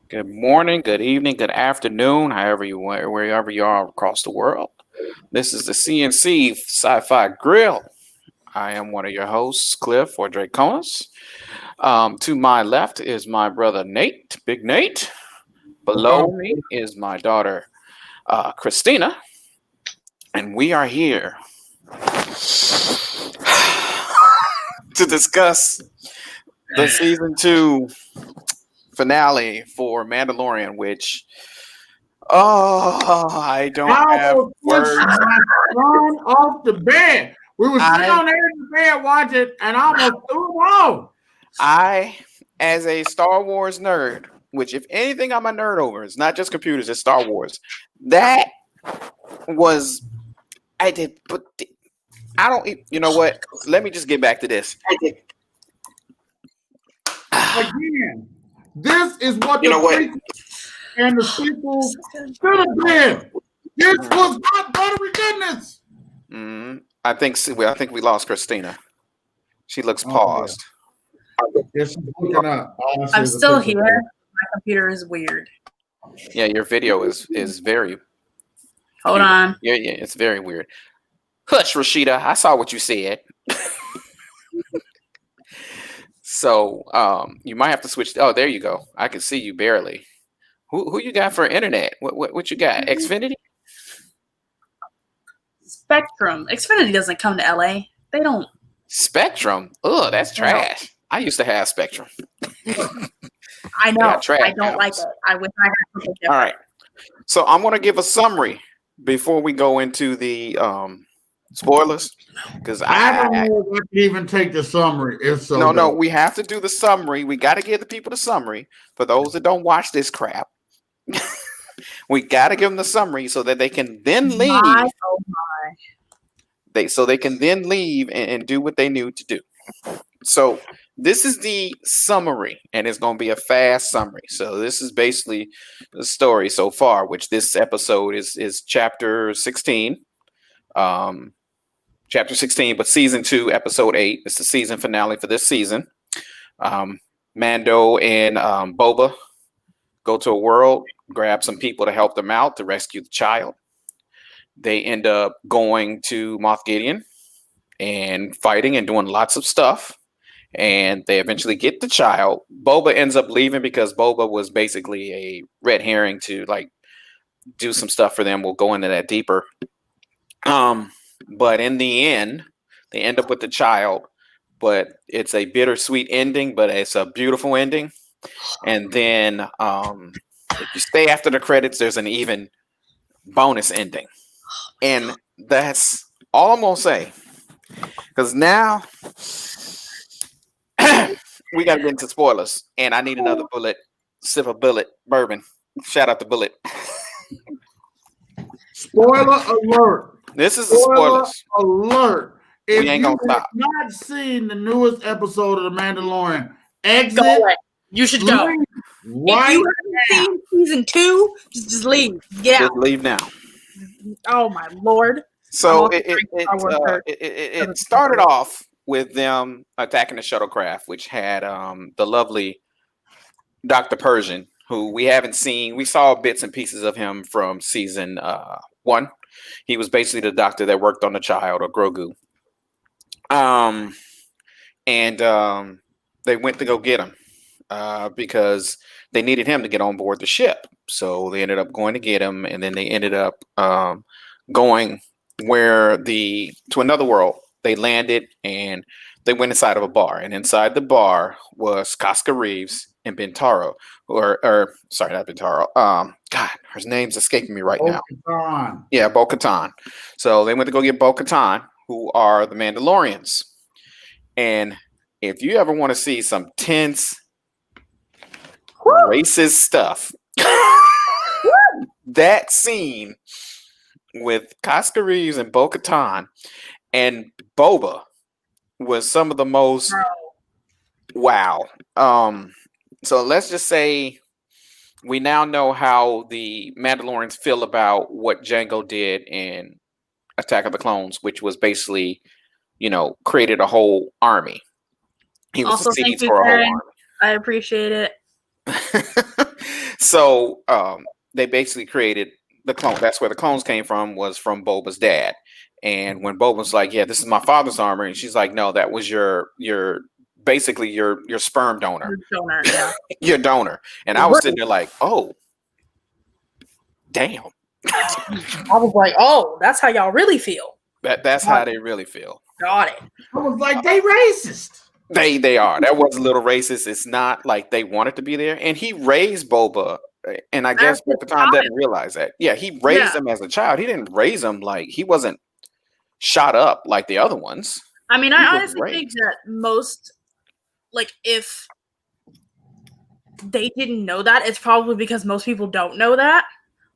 Good morning, good evening, good afternoon, wherever you are across the world. This is the CNC SciFi Grill. I am one of your hosts, Cliff or Draconis. To my left is my brother Nate, Big Nate. Below me is my daughter Christina, and we are here to discuss the season 2 finale for Mandalorian, which I don't have words. My son off the bed. We were sitting on the edge of the bed watching, and I almost threw him off. I, as a Star Wars nerd, which if anything I'm a nerd over, it's not just computers, it's Star Wars. That was I did, but I don't. You know what? Let me just get back to this. Again, this is what You the know what? prequel and the sequel should have been. This was not buttery goodness. I think we lost Christina. She looks paused. Yes, she's looking up. I'm still here. My computer is weird. Yeah, your video is very. Hold on. Yeah, it's very weird. Hush, Rashida. I saw what you said. So you might have to switch. Oh, there you go. I can see you barely. Who you got for internet? What you got? Xfinity? Spectrum. Xfinity doesn't come to LA. They don't. Spectrum? Oh, that's trash. I used to have Spectrum. I know. trash I don't like it. I wish I had something different. All right. So I'm going to give a summary before we go into the spoilers, because I don't know if I can even take the summary. It's so no, we have to do the summary. We got to give the people the summary for those that don't watch this crap. We got to give them the summary so that they can then leave. My. So they can then leave and do what they need to do. So this is the summary, and it's going to be a fast summary. So this is basically the story so far, which this episode is chapter 16. Chapter 16, but season 2, episode 8. It's the season finale for this season. Mando and Boba go to a world, grab some people to help them out to rescue the child. They end up going to Moff Gideon and fighting and doing lots of stuff. And they eventually get the child. Boba ends up leaving because Boba was basically a red herring to like do some stuff for them. We'll go into that deeper. But in the end, they end up with the child. But it's a bittersweet ending, but it's a beautiful ending. And then if you stay after the credits, there's an even bonus ending. And that's all I'm going to say. Because now we got to get into spoilers. And I need another sip of Bullet bourbon. Shout out to Bullet. Spoiler alert. This is the spoilers. Alert. If we ain't you going to stop. have not seen the newest episode of The Mandalorian, exit. Go away. You should go. Right if you haven't seen season 2, just leave. Get out. Just leave now. Oh my Lord. So it started off with them attacking the shuttlecraft, which had the lovely Dr. Persian, who we haven't seen. We saw bits and pieces of him from season 1. He was basically the doctor that worked on the child, or Grogu. They went to go get him because they needed him to get on board the ship. So they ended up going to get him, and then they ended up going to another world. They landed and they went inside of a bar, and inside the bar was Casca Reeves and Bentaro, or sorry, not Bentaro. God, her name's escaping me right now. Yeah, Bo-Katan. So they went to go get Bo-Katan, who are the Mandalorians. And if you ever want to see some tense, racist stuff, that scene with Casca Reeves and Bo-Katan and Boba was some of the most wow. So let's just say we now know how the Mandalorians feel about what Jango did in Attack of the Clones, which was basically, created a whole army. He was Also, the seeds for a whole army. I appreciate it. So they basically created the clone. That's where the clones came from. Was from Boba's dad. And when Boba's like, "Yeah, this is my father's armor," and she's like, "No, that was your basically your sperm donor, Donor, yeah. your donor." And I was sitting there like, "Oh, damn." I was like, "Oh, that's how y'all really feel." That's how they really feel. Got it. I was like, they racist. They are. That was a little racist. It's not like they wanted to be there. And he raised Boba, and I guess As a Bo-Katan didn't child. realize that. Yeah, he raised him as a child. He didn't raise him like he wasn't shot up like the other ones. I mean, He I was honestly think raised. that most, like, if they didn't know that, it's probably because most people don't know that.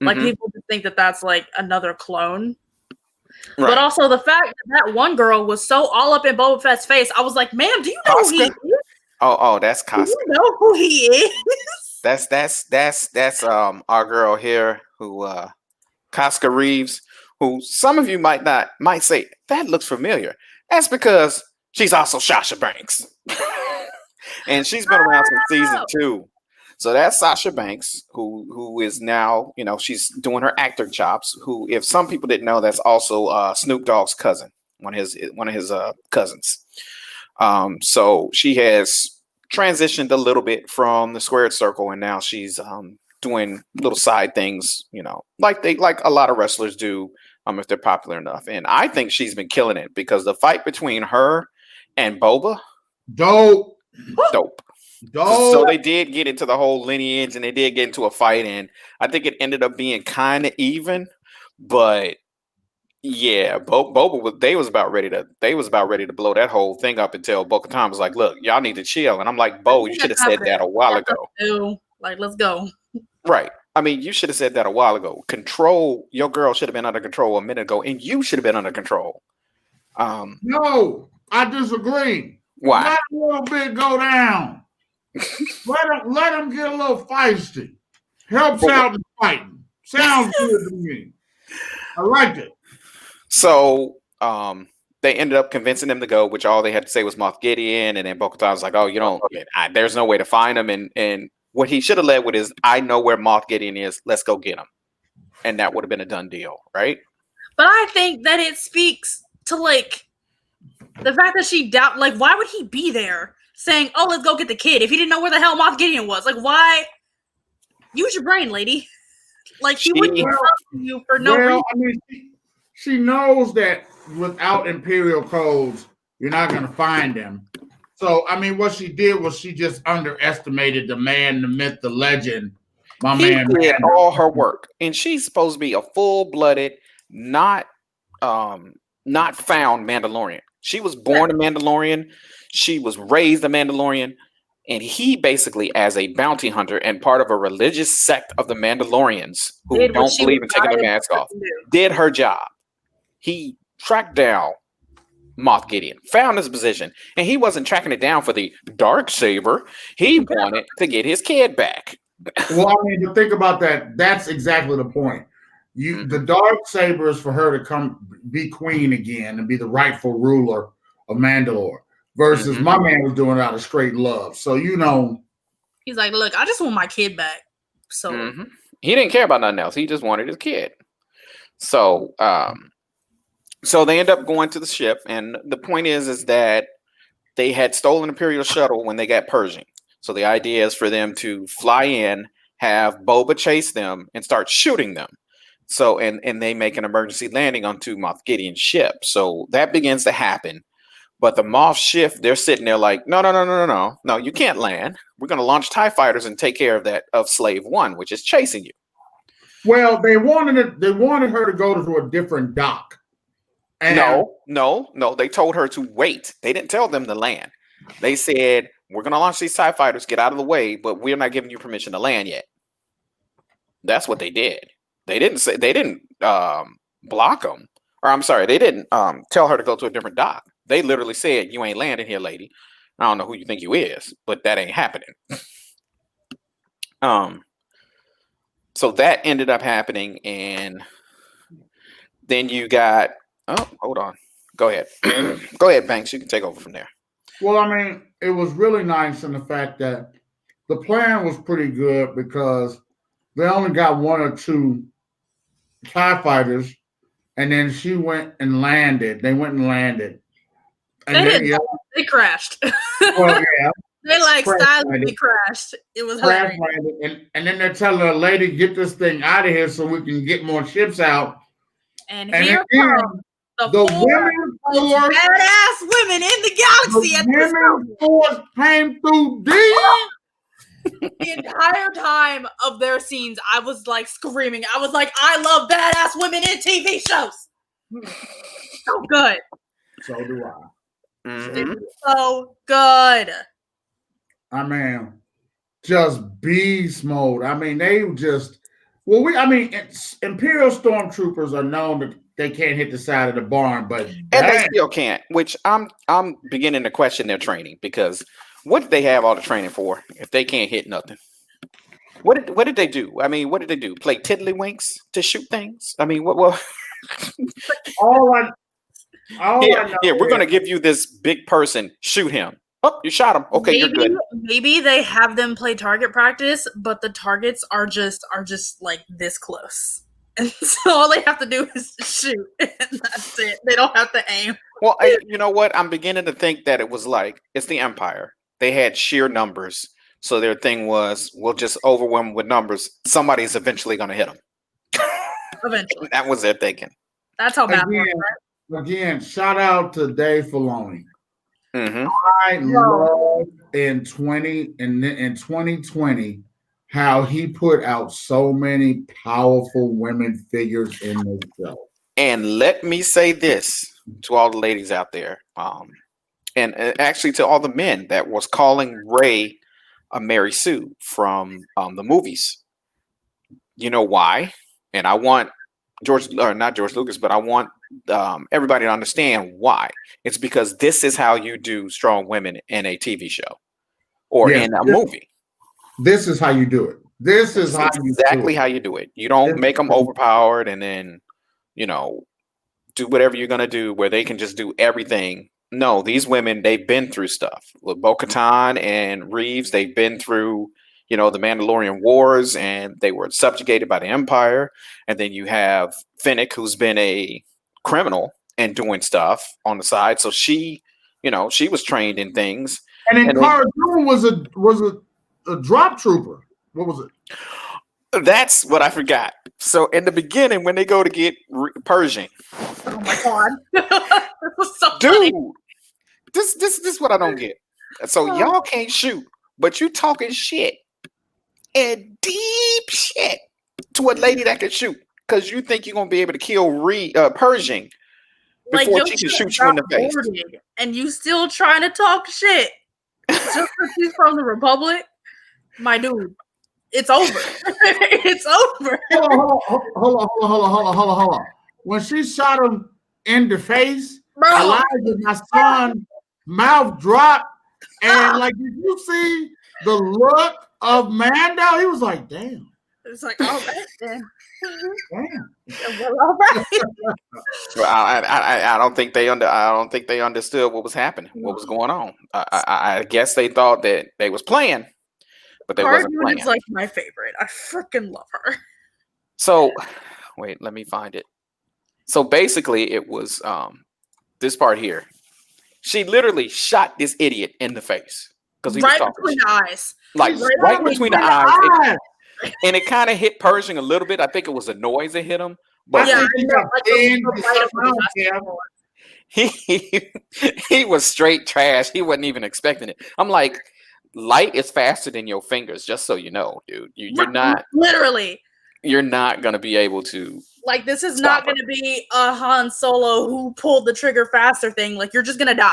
Like, Mhm. people just think that that's like another clone. Right. But also the fact that one girl was so all up in Boba Fett's face, I was like, "Ma'am, do you know who he is? Casca? Oh, that's Do Casca. you know who he is?" That's our girl here who Casca Reeves, who some of you might say that looks familiar. That's because she's also Sasha Banks. And she's been around since season 2. So that's Sasha Banks, who is now, she's doing her actor chops. Who, if some people didn't know, that's also Snoop Dogg's cousin, one of his cousins. So she has transitioned a little bit from the squared circle, and now she's doing little side things, like a lot of wrestlers do, if they're popular enough. And I think she's been killing it because the fight between her and Boba, Dope. So they did get into the whole lineage, and they did get into a fight, and I think it ended up being kind of even. But yeah, Boba they was about ready to blow that whole thing up until Bo-Katan was like, "Look, y'all need to chill." And I'm like, "Bo, you should have said that a while ago." Like, let's go. Right. I mean, you should have said that a while ago. Control, your girl should have been under control a minute ago, and you should have been under control. No, I disagree. Why? Let a little bit go down. let him get a little feisty. Helps out in fighting. Sounds good to me. I like it. So they ended up convincing him to go, which all they had to say was Moff Gideon, and then Bo-Katan was like, "Oh, there's no way to find him." And what he should have led with is, "I know where Moff Gideon is. Let's go get him," and that would have been a done deal, right? But I think that it speaks to like the fact that she doubt. Like, why would he be there saying, "Oh, let's go get the kid," if he didn't know where the hell Moff Gideon was? Like, why? Use your brain, lady. Like, she wouldn't be telling you for no reason. I mean, she knows that without Imperial codes, you're not going to find them. So, I mean, what she did was she just underestimated the man, the myth, the legend. He did all her work, and she's supposed to be a full-blooded, not found Mandalorian. She was born a Mandalorian. She was raised a Mandalorian, and he basically, as a bounty hunter and part of a religious sect of the Mandalorians who don't believe in taking their mask off, did her job. He tracked down Moff Gideon, found his position, and he wasn't tracking it down for the dark saber. He wanted to get his kid back. Well, I mean, to think about that, that's exactly the point. The dark saber is for her to come be queen again and be the rightful ruler of Mandalore, versus my man was doing it out of straight love. So he's like, "Look, I just want my kid back." So he didn't care about nothing else. He just wanted his kid. So so they end up going to the ship, and the point is that they had stolen Imperial shuttle when they got Pershing. So the idea is for them to fly in, have Boba chase them, and start shooting them. So and they make an emergency landing onto Moff Gideon's ship. So that begins to happen. But the Moff ship, they're sitting there like, no, you can't land. We're going to launch TIE fighters and take care of Slave One, which is chasing you. Well, they wanted her to go to a different dock. And No. They told her to wait. They didn't tell them to land. They said, "We're going to launch these TIE fighters, get out of the way, but we're not giving you permission to land yet." That's what they did. They didn't block them. Or I'm sorry, they didn't tell her to go to a different dock. They literally said, "You ain't landing here, lady. I don't know who you think you is, but that ain't happening." So that ended up happening, and then you got hold on. Go ahead. Go ahead, Banks. You can take over from there. Well, I mean, it was really nice in the fact that the plan was pretty good because they only got one or two TIE fighters, and then she went and landed. They went and landed. And They then, didn't. They crashed. well, yeah, They like crash stylishly landed. crashed. It was Crash hilarious. landed. And then they're telling her, lady, get this thing out of here so we can get more ships out. And And here again, come the the four women force, badass women in the galaxy at the this women moment. force came through deep. The entire time of their scenes, I was like screaming. I was like, I love badass women in TV shows. So good. So do I. Mhm. So good. I mean, just beast mode. I mean, they just Imperial stormtroopers are known that they can't hit the side of the barn, but And they still can't, which I'm beginning to question their training, because what did they have all the training for if they can't hit nothing? What did they do? I mean, what did they do? Play tiddlywinks to shoot things? I mean, what all I know we're gonna give you this big person, shoot him. Oh, you shot him. Okay, you're good. Maybe they have them play target practice, but the targets are just like this close. And so all they have to do is shoot, and that's it. They don't have to aim. Well, you know what? I'm beginning to think that it was like, it's the Empire. They had sheer numbers. So their thing was, we'll just overwhelm them with numbers. Somebody's eventually going to hit them. Eventually. That was their thinking. That's how bad it Again, shout out to Dave Filoni. Mm-hmm. I love in 2020 how he put out so many powerful women figures in the show. And let me say this to all the ladies out there, and actually to all the men that was calling Rey a Mary Sue from the movies. You know why? And I want not George Lucas, but I want everybody to understand why. It's because this is how you do strong women in a TV show or in a movie. This is how you do it. This is exactly how you do it. You don't make them overpowered and then, do whatever you're going to do where they can just do everything. No, these women, they've been through stuff. With Bo-Katan and Reeves, they've been through, the Mandalorian Wars, and they were subjugated by the Empire. And then you have Fennec, who's been a criminal and doing stuff on the side. So she, she was trained in things. And then Cara Dune was a drop trooper. What was it? That's what I forgot. So in the beginning, when they go to get Pershing, oh my god, this was so dude, funny. this is what I don't get. So y'all can't shoot, but you talking shit and deep shit to a lady that can shoot because you think you're gonna be able to kill Pershing before she can shoot you in the face, and you still trying to talk shit just because she's from the Republic, my dude. It's over. It's over. Hold on. When she shot him in the face, Elijah, my son, mouth dropped. And did you see the look of Mando? He was like, damn. It's like, all right, then. Damn. Well, all right. Well, I don't think they understood what was happening, what was going on. I guess they thought that they was playing. But they wasn't playing. Is like my favorite. I freaking love her. So, wait, let me find it. So basically, it was this part here. She literally shot this idiot in the face because he was talking between the eyes, like right between the eyes, and it kind of hit Pershing a little bit. I think it was a noise that hit him. But he was straight trash. He wasn't even expecting it. I'm like, light is faster than your fingers, just so you know, dude. You're not literally. You're not gonna be able to. Like, this is not gonna be a Han Solo who pulled the trigger faster thing. Like, you're just gonna die.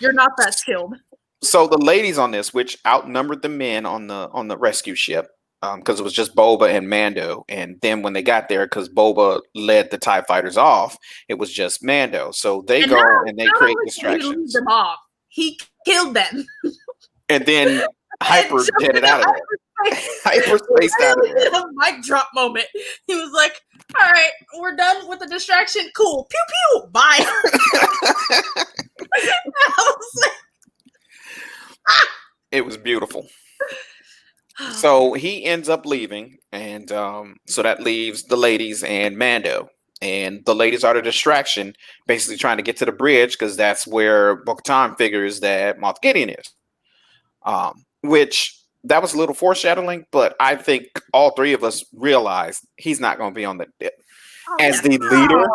You're not that skilled. So the ladies on this, which outnumbered the men on the rescue ship, because it was just Boba and Mando, and then when they got there, because Boba led the TIE fighters off, it was just Mando. So they go and they create distractions. Them off. He killed them. And then Hyper jetted out of there. Hyper spaced out of there. A mic drop moment. He was like, all right, we're done with the distraction. Cool. Pew pew. Bye. I was like, It was beautiful. So he ends up leaving, and so that leaves the ladies and Mando. And the ladies are the distraction, basically trying to get to the bridge because that's where Bo-Katan figures that Moff Gideon is. Which that was a little foreshadowing, but I think all three of us realized he's not going to be on the as the leader,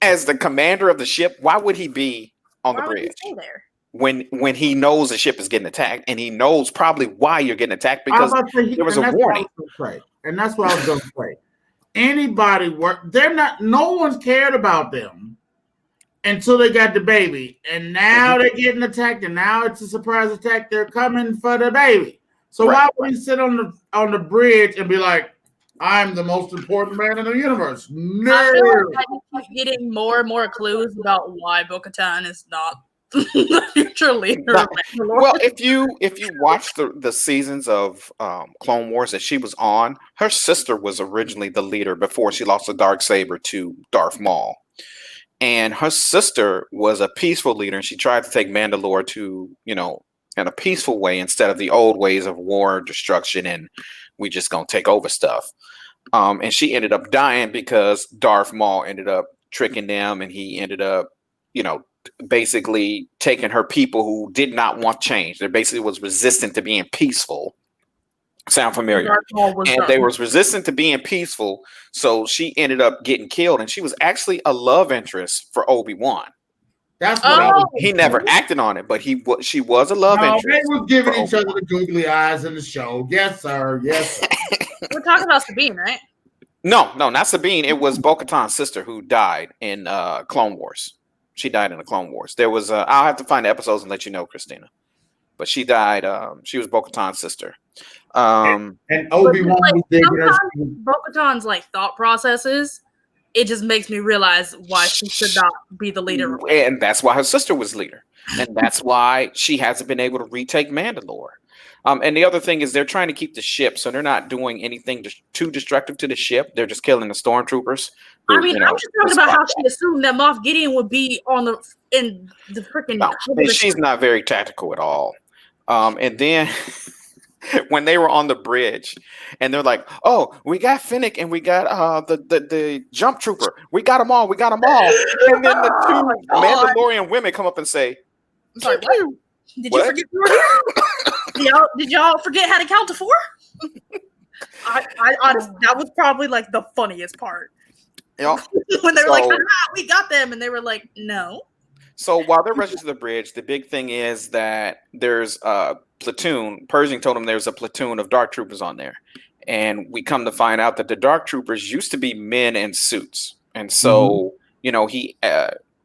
as the commander of the ship. Why would he be on the bridge when he knows the ship is getting attacked, and he knows probably why you're getting attacked because there was a warning. And that's what I was going to say. Anybody they're not. No one's cared about them until they got the baby, and now they're getting attacked, and now it's a surprise attack. They're coming for the baby. So why would he sit on the bridge and be like, "I'm the most important man in the universe"? No. I feel like I keep getting more and more clues about why Bo-Katan is not the future leader. Well, if you watch the seasons of Clone Wars that she was on, her sister was originally the leader before she lost the Darksaber to Darth Maul. And her sister was a peaceful leader, and she tried to take Mandalore to, in a peaceful way instead of the old ways of war, destruction, and we just gonna take over stuff. And she ended up dying because Darth Maul ended up tricking them, and he ended up, basically taking her people who did not want change. They basically was resistant to being peaceful. Sound familiar? And they was resistant to being peaceful, so she ended up getting killed, and she was actually a love interest for Obi-Wan. That's what he never acted on it, but she was a love interest. They were giving each other the googly eyes in the show. Yes, sir. Yes, sir. We're talking about Sabine, right? No, not Sabine. It was Bo-Katan's sister who died in Clone Wars. She died in the Clone Wars. There was I'll have to find the episodes and let you know, Christina. But she died. She was Bo-Katan's sister. And Obi-Wan Bo-Katan's thought processes. It just makes me realize why she should not be the leader. And that's why her sister was leader. And that's why she hasn't been able to retake Mandalore. And the other thing is they're trying to keep the ship, so they're not doing anything too destructive to the ship. They're just killing the stormtroopers. I'm just talking about how she assumed that Moff Gideon would be in the freaking. No, she's not very tactical at all. And then when they were on the bridge, and they're like, "Oh, we got Finnick and we got the jump trooper. We got them all. We got them all." And then the two Mandalorian women come up and say, "I'm sorry, what? Did you forget you were here? Did y'all forget how to count to 4?" I honestly, that was probably the funniest part. Yeah. When they were like, "We got them," and they were like, "No." So while they're rushing to the bridge, the big thing is that there's a platoon. Pershing told him there's a platoon of dark troopers on there. And we come to find out that the dark troopers used to be men in suits. And so,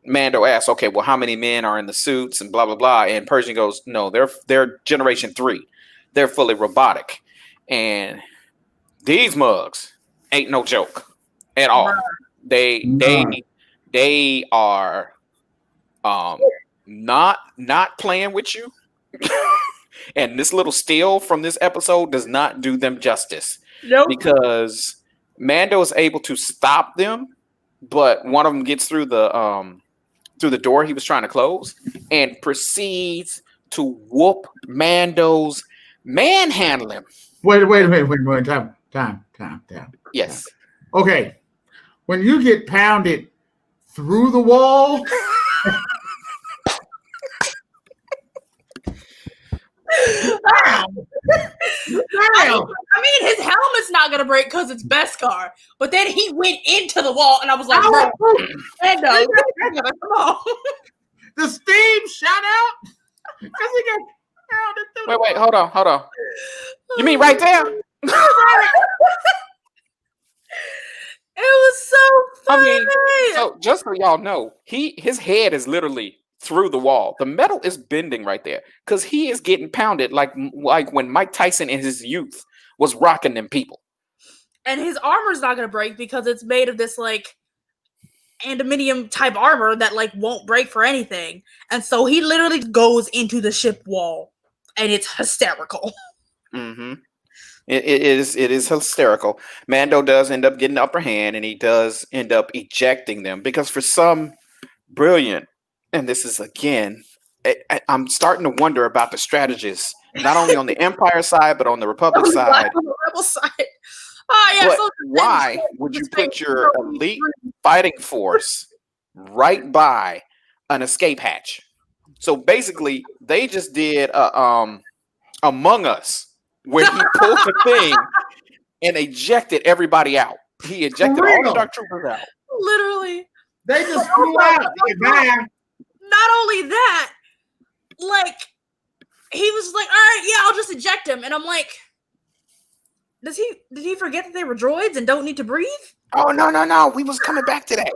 Mando asks, "Okay, well, how many men are in the suits?" and blah, blah, blah. And Pershing goes, "No, they're generation 3. They're fully robotic. And these mugs ain't no joke at all. They are not playing with you." And this little still from this episode does not do them justice. Nope. Because Mando is able to stop them, but one of them gets through the door he was trying to close and proceeds to whoop Mando's manhandle him. Wait. Time. Yes. Okay. When you get pounded through the wall. I mean, his helmet's not gonna break because it's Beskar, but then he went into the wall, and I was like, "Bro, come on!" The steam shot out because he got pounded through. Wait, hold on. You mean right there? It was so funny. So just so y'all know, his head is literally through the wall. The metal is bending right there because he is getting pounded like when Mike Tyson in his youth was rocking them people. And his armor's not gonna break because it's made of this aluminium type armor that won't break for anything. And so he literally goes into the ship wall, and it's hysterical. Mm-hmm. It is hysterical. Mando does end up getting the upper hand, and he does end up ejecting them because for some brilliant, and this is again, I'm starting to wonder about the strategists not only on the Empire side, but on the Republic side. On the Rebel side. Oh, yeah, But so why would you put your elite fighting force right by an escape hatch? So basically, they just did Among Us, where he pulled the thing and ejected everybody out. He ejected all the Dark Troopers out. Literally. They just flew out. Not only that, like, he was like, all right, yeah, I'll just eject him. And I'm like, did he forget that they were droids and don't need to breathe? Oh, no. We was coming back to that.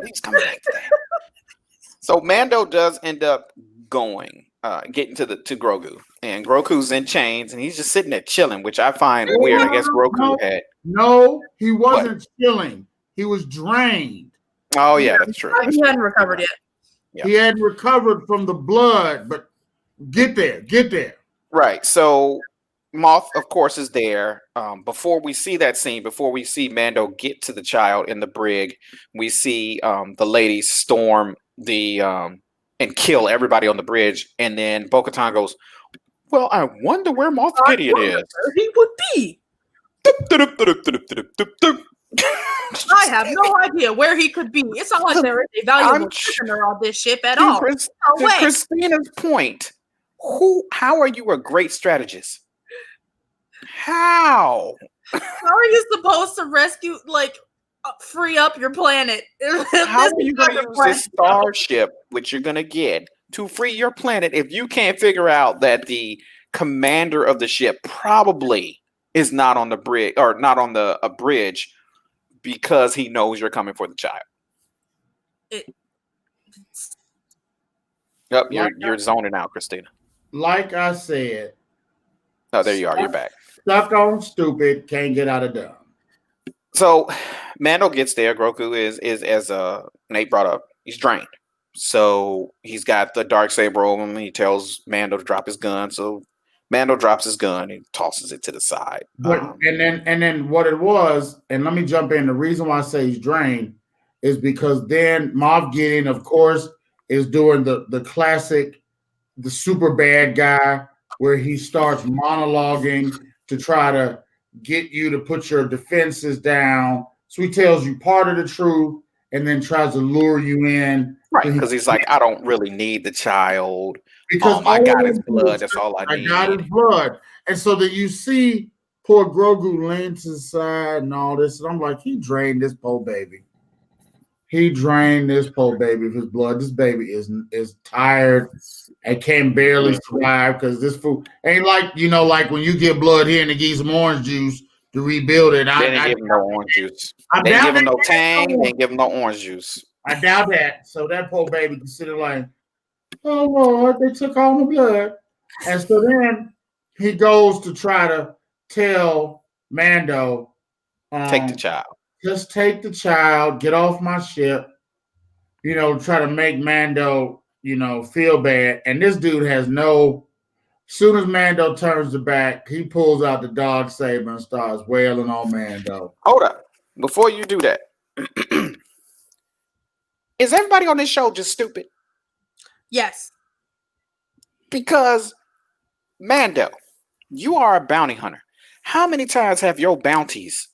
So Mando does end up getting to Grogu. And Grogu's in chains and he's just sitting there chilling, which I find weird. I guess Grogu had. No, he wasn't chilling. He was drained. Oh, yeah, that's true. He hadn't recovered yet. Yep. He hadn't recovered from the blood, but get there. Right. So Moff, of course, is there. Before we see that scene, before we see Mando get to the child in the brig, we see the ladies storm the and kill everybody on the bridge. And then Bo-Katan goes, well, I wonder where Moff Gideon is. Where he would be. I have no idea where he could be. It's not like there is a valuable prisoner on this ship at all. To Christina's point, how are you a great strategist? How? How are you supposed to rescue, free up your planet? How are you going to use this starship, which you're going to get, to free your planet if you can't figure out that the commander of the ship probably is not on the bridge or not on a bridge because he knows you're coming for the child? Yep, you're zoning out, Christina. Like I said. Oh, there you are. You're back. Stuck on stupid, can't get out of dumb. So Mando gets there. Grogu is as Nate brought up, he's drained. So he's got the Darksaber over him. He tells Mando to drop his gun. So Mando drops his gun and tosses it to the side. But and then what it was, and let me jump in. The reason why I say he's drained is because then Moff Gideon, of course, is doing the classic, the super bad guy, where he starts monologuing to try to get you to put your defenses down. So he tells you part of the truth and then tries to lure you in. Right, because he's like, I don't really need the child. Because I got his blood. That's all I need. I got his blood. And so that you see poor Grogu lean to the side and all this. And I'm like, he drained this poor baby. He drained this poor baby of his blood. This baby is tired and can barely survive because this food ain't like, like when you get blood here and they give some orange juice to rebuild it. They didn't give him no orange juice. They didn't give him no tang. They didn't give him no orange juice. I doubt that. So that poor baby can sit there like, oh, Lord, they took all my blood. And so then he goes to try to tell Mando, take the child. Just take the child, get off my ship, try to make Mando, feel bad. And this dude has soon as Mando turns the back, he pulls out the Darksaber and starts wailing on Mando. Hold up. Before you do that, is everybody on this show just stupid? Yes. Because, Mando, you are a bounty hunter. How many times have your bounties,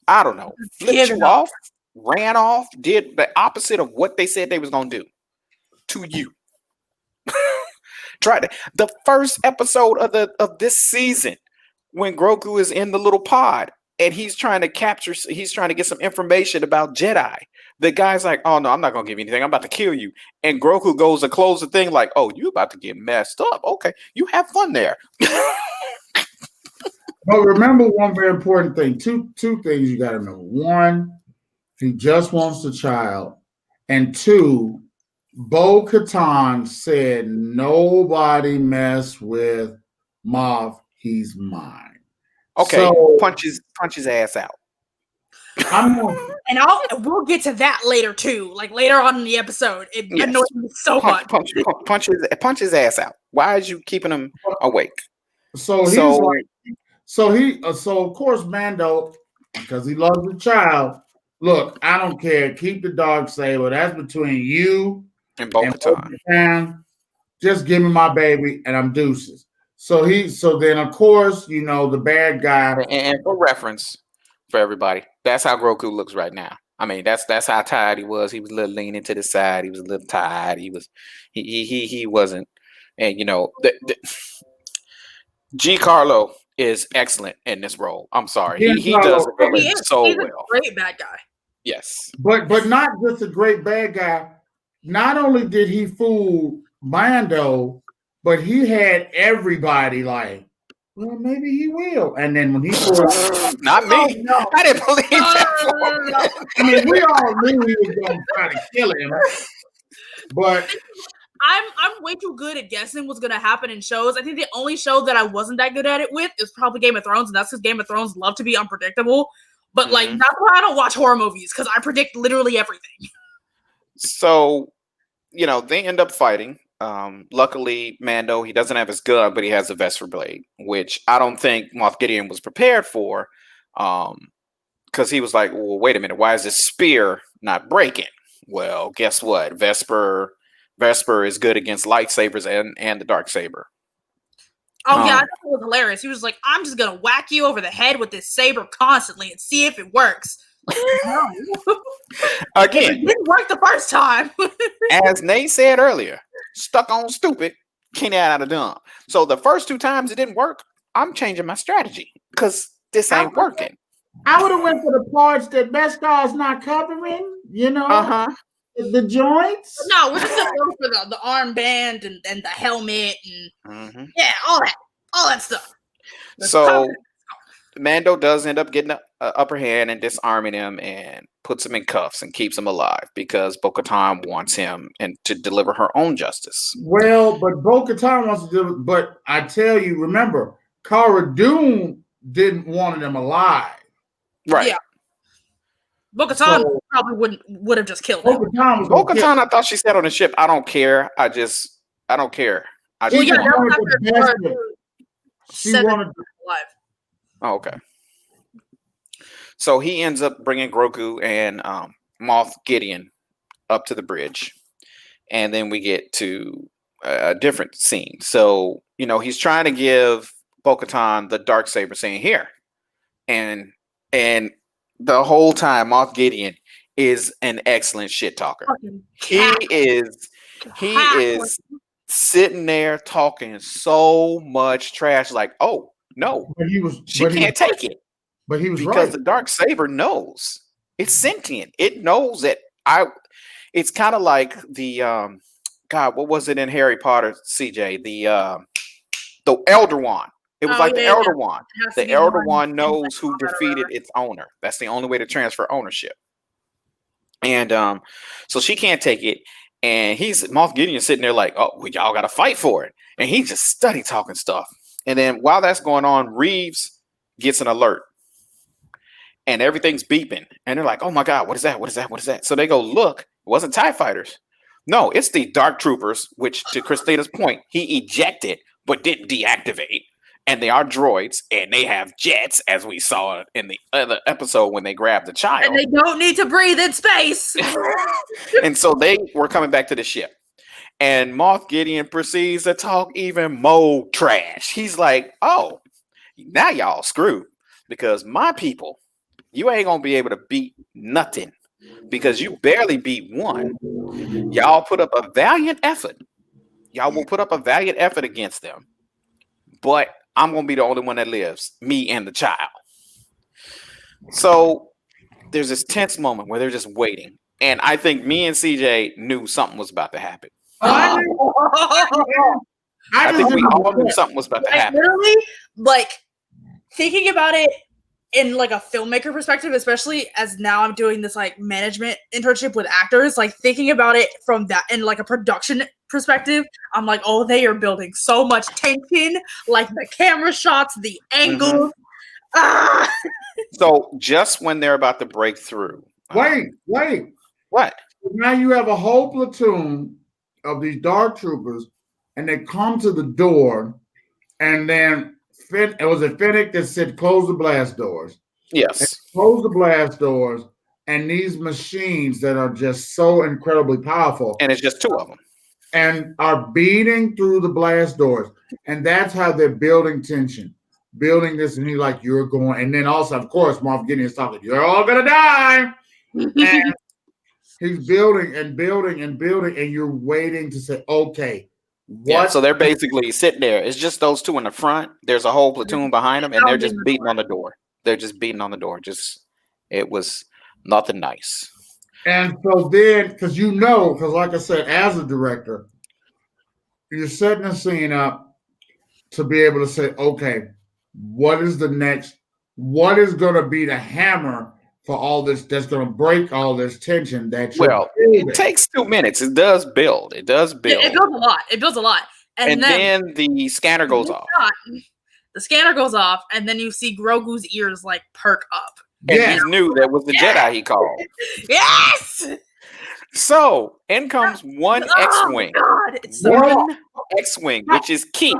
I don't know, flipped you off, ran off, did the opposite of what they said they was going to do to you? Try the first episode of this season when Grogu is in the little pod and he's trying to get some information about Jedi. The guy's like, oh, no, I'm not going to give you anything. I'm about to kill you. And Grogu goes to close the thing like, oh, you about to get messed up. Okay, you have fun there. But remember one very important thing. Two things you got to remember. One, he just wants the child. And two, Bo-Katan said, nobody mess with Moff. He's mine. Okay, so, punch his ass out. We'll get to that later too. Like later on in the episode, it annoys me so much. Punch his ass out. Why is you keeping him awake? So of course Mando, because he loves the child. Look, I don't care. Keep the Darksaber. That's between you and Bo-Katan. Just give me my baby, and I'm deuces. So then of course, the bad guy. And for reference for everybody, that's how Grogu looks right now. I mean, that's how tired he was. He was a little leaning to the side. He was a little tired. He wasn't, and Giancarlo is excellent in this role. I'm sorry, he does Giancarlo- it He is. so He's a well. great bad guy. Yes, But not just a great bad guy. Not only did he fool Mando, but he had everybody like, well, maybe he will. And then when he fooled, not me. Oh, no. I didn't believe that. No. I mean, we all knew he was going to try to kill him. But I'm way too good at guessing what's gonna happen in shows. I think the only show that I wasn't that good at it with is probably Game of Thrones, and that's because Game of Thrones love to be unpredictable. But like, that's why I don't watch horror movies, because I predict literally everything. So, they end up fighting. Luckily, Mando, he doesn't have his gun, but he has a Vesper blade, which I don't think Moff Gideon was prepared for. Because he was like, well, wait a minute, why is this spear not breaking? Well, guess what? Vesper is good against lightsabers and the dark saber. Oh yeah, I thought it was hilarious. He was like, I'm just gonna whack you over the head with this saber constantly and see if it works. No. Again, it didn't work the first time. as Nate said earlier, stuck on stupid, can't out of dumb. So the first 2 times it didn't work, I'm changing my strategy because this ain't working. I would have went for the parts that Beskar is not covering, the joints. No, we're just gonna go for the armband and the helmet and yeah, all that stuff. So Mando does end up getting an upper hand and disarming him and puts him in cuffs and keeps him alive because Bo-Katan wants him and to deliver her own justice. Well, but Bo-Katan wants to do it. But I tell you, remember, Cara Dune didn't want him alive. Right. Yeah. Bo-Katan probably would have just killed him. Bo-Katan, I thought she said on the ship, I don't care. I don't care. She wanted to alive. Oh, okay. So he ends up bringing Grogu and Moff Gideon up to the bridge. And then we get to a different scene. So, he's trying to give Bo-Katan the darksaber saying, here. And the whole time, Moff Gideon is an excellent shit talker. He is sitting there talking so much trash, like, oh no, she can't take it. But he was because the darksaber knows it's sentient. It knows that it's kind of like the God, what was it in Harry Potter, CJ? The Elder Wand. It was the Elder Wand. The Elder Wand knows who defeated its owner. That's the only way to transfer ownership. And so she can't take it. And Moff Gideon sitting there like, oh, well, y'all got to fight for it. And he just study talking stuff. And then while that's going on, Reeves gets an alert. And everything's beeping. And they're like, oh my God, what is that? What is that? What is that? So they go, look, it wasn't TIE fighters. No, it's the Dark Troopers, which to Christina's point, he ejected but didn't deactivate. And they are droids, and they have jets, as we saw in the other episode when they grabbed the child. And they don't need to breathe in space. And so they were coming back to the ship. And Moff Gideon proceeds to talk even more trash. He's like, oh, now y'all screwed. Because my people, you ain't going to be able to beat nothing. Because you barely beat one. Y'all put up a valiant effort. Y'all will put up a valiant effort against them. But I'm going to be the only one that lives, me and the child. So there's this tense moment where they're just waiting. And I think me and CJ knew something was about to happen. I think we all knew something was about to happen. Literally, like, thinking about it in like a filmmaker perspective, especially as now I'm doing this like management internship with actors, like thinking about it from that in like a production perspective, I'm like, oh, they are building so much tension, like the camera shots, the angles. So just when they're about to break through. Wait. What? Now you have a whole platoon of these dark troopers, and they come to the door, and then it was a Fennec that said, close the blast doors. Yes. Close the blast doors, and these machines that are just so incredibly powerful. And it's just 2 of them. and are beating through the blast doors. And that's how they're building tension, building this. And he's like, you're going. And then also, of course, Moff Gideon's talking, you're all going to die. And he's building and building and building. And you're waiting to say, okay, what? Yeah, so they're basically sitting there. It's just those two in the front. There's a whole platoon behind them, and they're just beating on the door. They're just beating on the door. It was nothing nice. And so then, because like I said, as a director, you're setting a scene up to be able to say, okay, what is the next? What is going to be the hammer for all this that's going to break all this tension? It takes 2 minutes. It does build. It builds a lot. And then the scanner goes off. The scanner goes off, and then you see Grogu's ears like perk up. And he knew that was the Jedi he called. Yes! So, in comes one X-Wing. One X-Wing, which is key.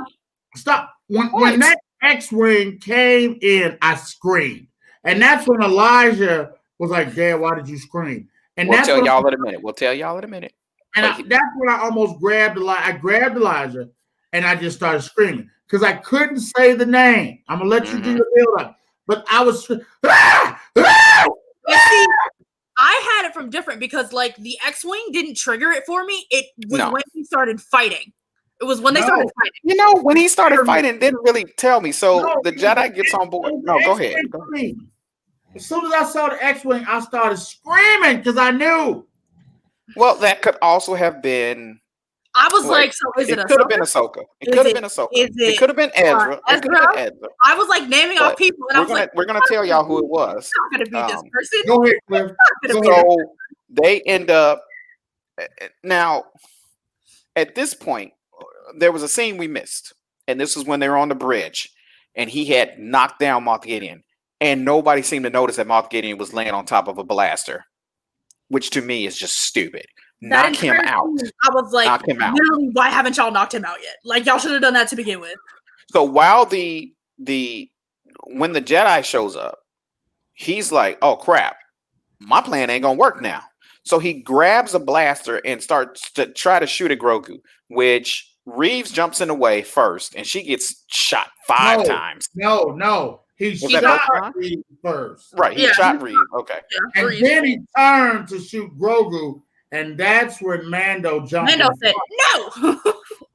Stop. When that X-Wing came in, I screamed. And that's when Elijah was like, Dad, why did you scream? And we'll tell y'all in a minute. And that's when I almost grabbed Elijah. I grabbed Elijah, and I just started screaming. Because I couldn't say the name. I'm going to let you do the build-up. But I was... I had it from different because, like, the X-Wing didn't trigger it for me. It was when he started fighting. It was when they started fighting. You know, when he started fighting, it didn't really tell me. So the Jedi gets on board. No, go ahead. As soon as I saw the X-Wing, I started screaming because I knew. Well, that could also have been... I was like, so is it Ahsoka? It could have been Ahsoka. It could have been Ahsoka. It could have been Ezra. It could have been Ezra. I was like naming off people, and we're gonna tell y'all who it was. It's not gonna be this person. Go ahead, Cliff. So they end up now. At this point, there was a scene we missed, and this was when they were on the bridge, and he had knocked down Moff Gideon, and nobody seemed to notice that Moff Gideon was laying on top of a blaster, which to me is just stupid. Knock him out. I was like, literally, why haven't y'all knocked him out yet? Like, y'all should have done that to begin with. So while when the Jedi shows up, he's like, oh crap, my plan ain't gonna work now. So he grabs a blaster and starts to try to shoot at Grogu, which Reeves jumps in the way first, and she gets shot 5 times. No. He shot Reeves first. Right, he shot Reeves. Okay. Yeah, and then he turned to shoot Grogu. And that's when Mando jumped. Mando said, no.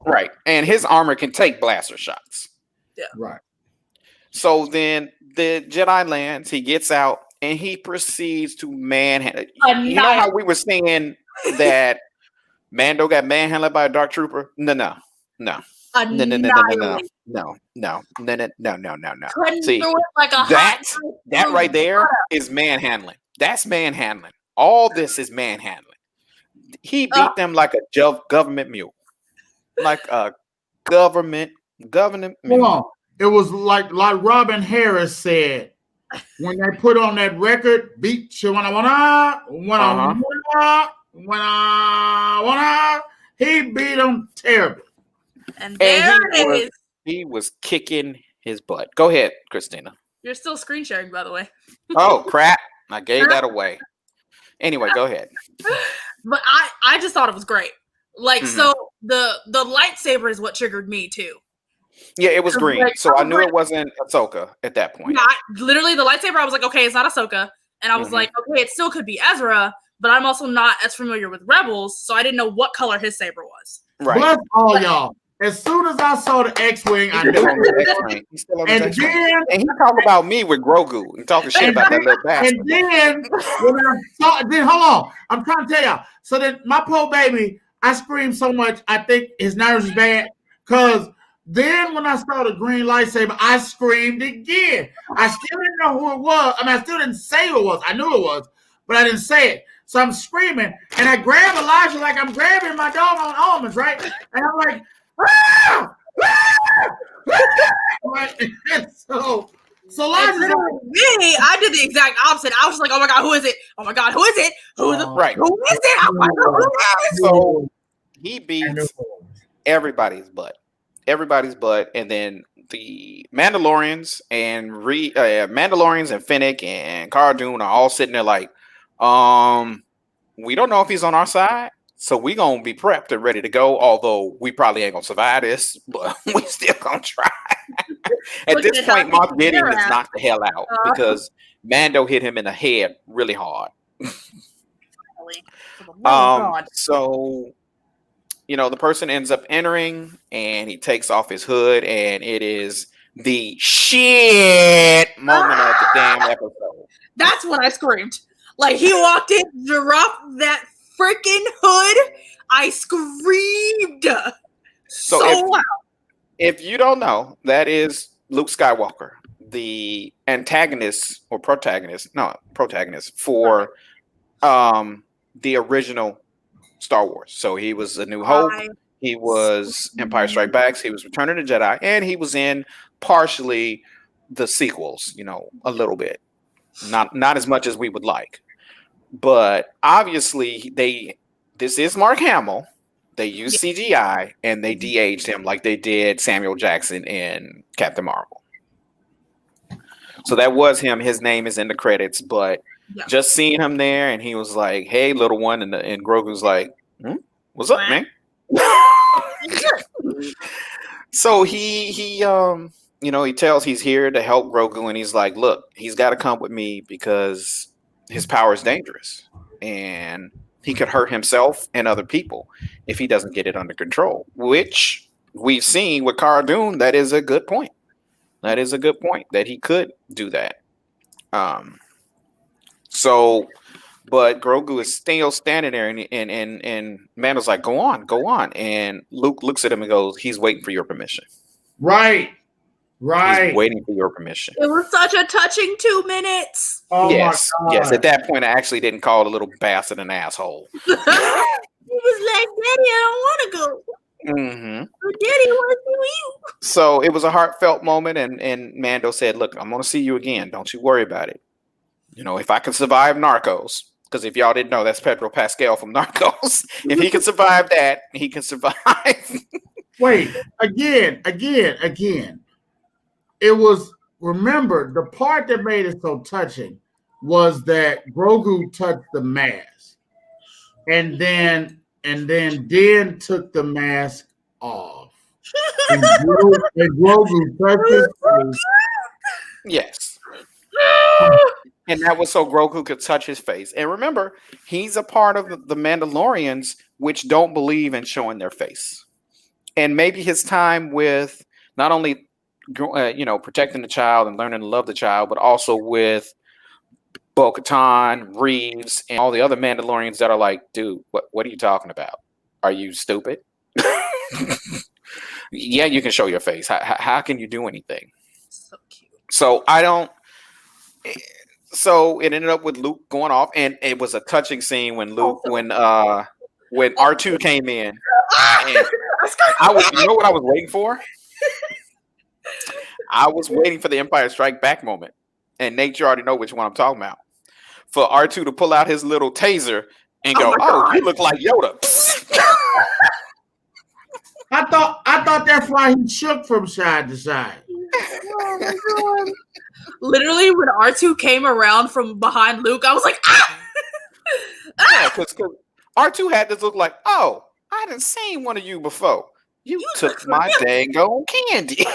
Right. And his armor can take blaster shots. Yeah. Right. So then the Jedi lands, he gets out, and he proceeds to manhandle. You know how we were saying that Mando got manhandled by a dark trooper? No. No. See, that right there is manhandling. That's manhandling. All this is manhandling. He beat them like a government mule, like a government mule. Hold on. It was like Robin Harris said when they put on that record, beat you wanna, he beat them terribly. And there it is. He was kicking his butt. Go ahead, Christina. You're still screen sharing, by the way. Oh crap! I gave that away. Anyway, go ahead. But I just thought it was great. Like, so the lightsaber is what triggered me too. Yeah, it was green. Like, so I knew it wasn't Ahsoka at that point. Yeah, literally the lightsaber, I was like, okay, it's not Ahsoka. And I was like, okay, it still could be Ezra, but I'm also not as familiar with Rebels, so I didn't know what color his saber was. Right. Bless all y'all. As soon as I saw the X-Wing, I knew it. And he talked about me with Grogu and talking shit about that little bastard. And then when I saw, hold on, I'm trying to tell y'all. So then my poor baby, I screamed so much, I think his nerves is bad. Because then when I saw the green lightsaber, I screamed again. I still didn't know who it was. I mean, I still didn't say who it was. I knew it was, but I didn't say it. So I'm screaming, and I grab Elijah like I'm grabbing my dog on almonds, right? And I'm like, ah! So Elijah, me, I did the exact opposite. I was just like, oh my God, who is it? Oh my God, who is it? Who is it? Right. Who is it? I'm like, who is it? So he beats everybody's butt. And then the Mandalorians and Mandalorians and Fennec and Cara Dune are all sitting there like, we don't know if he's on our side. So we gonna be prepped and ready to go. Although we probably ain't gonna survive this, but we still gonna try. At Looking this at how point, they Moff Gideon compare is us. knocked the hell out because Mando hit him in the head really hard. God. So the person ends up entering, and he takes off his hood, and it is the shit moment of the damn episode. That's when I screamed. Like he walked in, dropped that freaking hood. I screamed so loud. If you don't know, that is Luke Skywalker, the antagonist or protagonist for the original Star Wars. So he was A New Hope, he was Empire Strikes Back, he was Return of the Jedi, and he was in partially the sequels, a little bit. Not as much as we would like. But obviously this is Mark Hamill. They used CGI and they de-aged him like they did Samuel Jackson in Captain Marvel. So that was him. His name is in the credits, but just seeing him there, and he was like, "Hey, little one," and Grogu's like, "What's up, man?" So he tells he's here to help Grogu, and he's like, "Look, he's got to come with me because his power is dangerous, and he could hurt himself and other people if he doesn't get it under control," which we've seen with Cara Dune. That is a good point. That is a good point that he could do that. But Grogu is still standing there, and Mando's like, go on. And Luke looks at him and goes, "He's waiting for your permission." Right. He's waiting for your permission. It was such a touching 2 minutes. Oh yes, my God. yes. At that point, I actually didn't call the little bastard an asshole. He was like, "Daddy, I don't want to go." Mm-hmm. Daddy wants to see you. So it was a heartfelt moment, and Mando said, "Look, I'm going to see you again. Don't you worry about it. If I can survive Narcos, because if y'all didn't know, that's Pedro Pascal from Narcos. If he can survive that, he can survive." Wait, again. It was, remember, the part that made it so touching was that Grogu touched the mask, and then took the mask off. And Grogu touched his face. Yes. And that was so Grogu could touch his face. And remember, he's a part of the Mandalorians, which don't believe in showing their face. And maybe his time with not only protecting the child and learning to love the child, but also with Bo-Katan, Reeves, and all the other Mandalorians that are like, "Dude, what are you talking about? Are you stupid?" Yeah, you can show your face. How can you do anything? So cute. So it ended up with Luke going off, and it was a touching scene when R2 came in. You know what I was waiting for? I was waiting for the Empire Strike Back moment, and Nate, you already know which one I'm talking about. For R2 to pull out his little taser and go, "Oh, you look like Yoda." I thought that's why he shook from side to side. Oh my God. Literally, when R2 came around from behind Luke, I was like, "Ah!" Yeah, because R2 had this look like, "Oh, I hadn't seen one of you before. You took my dang old candy."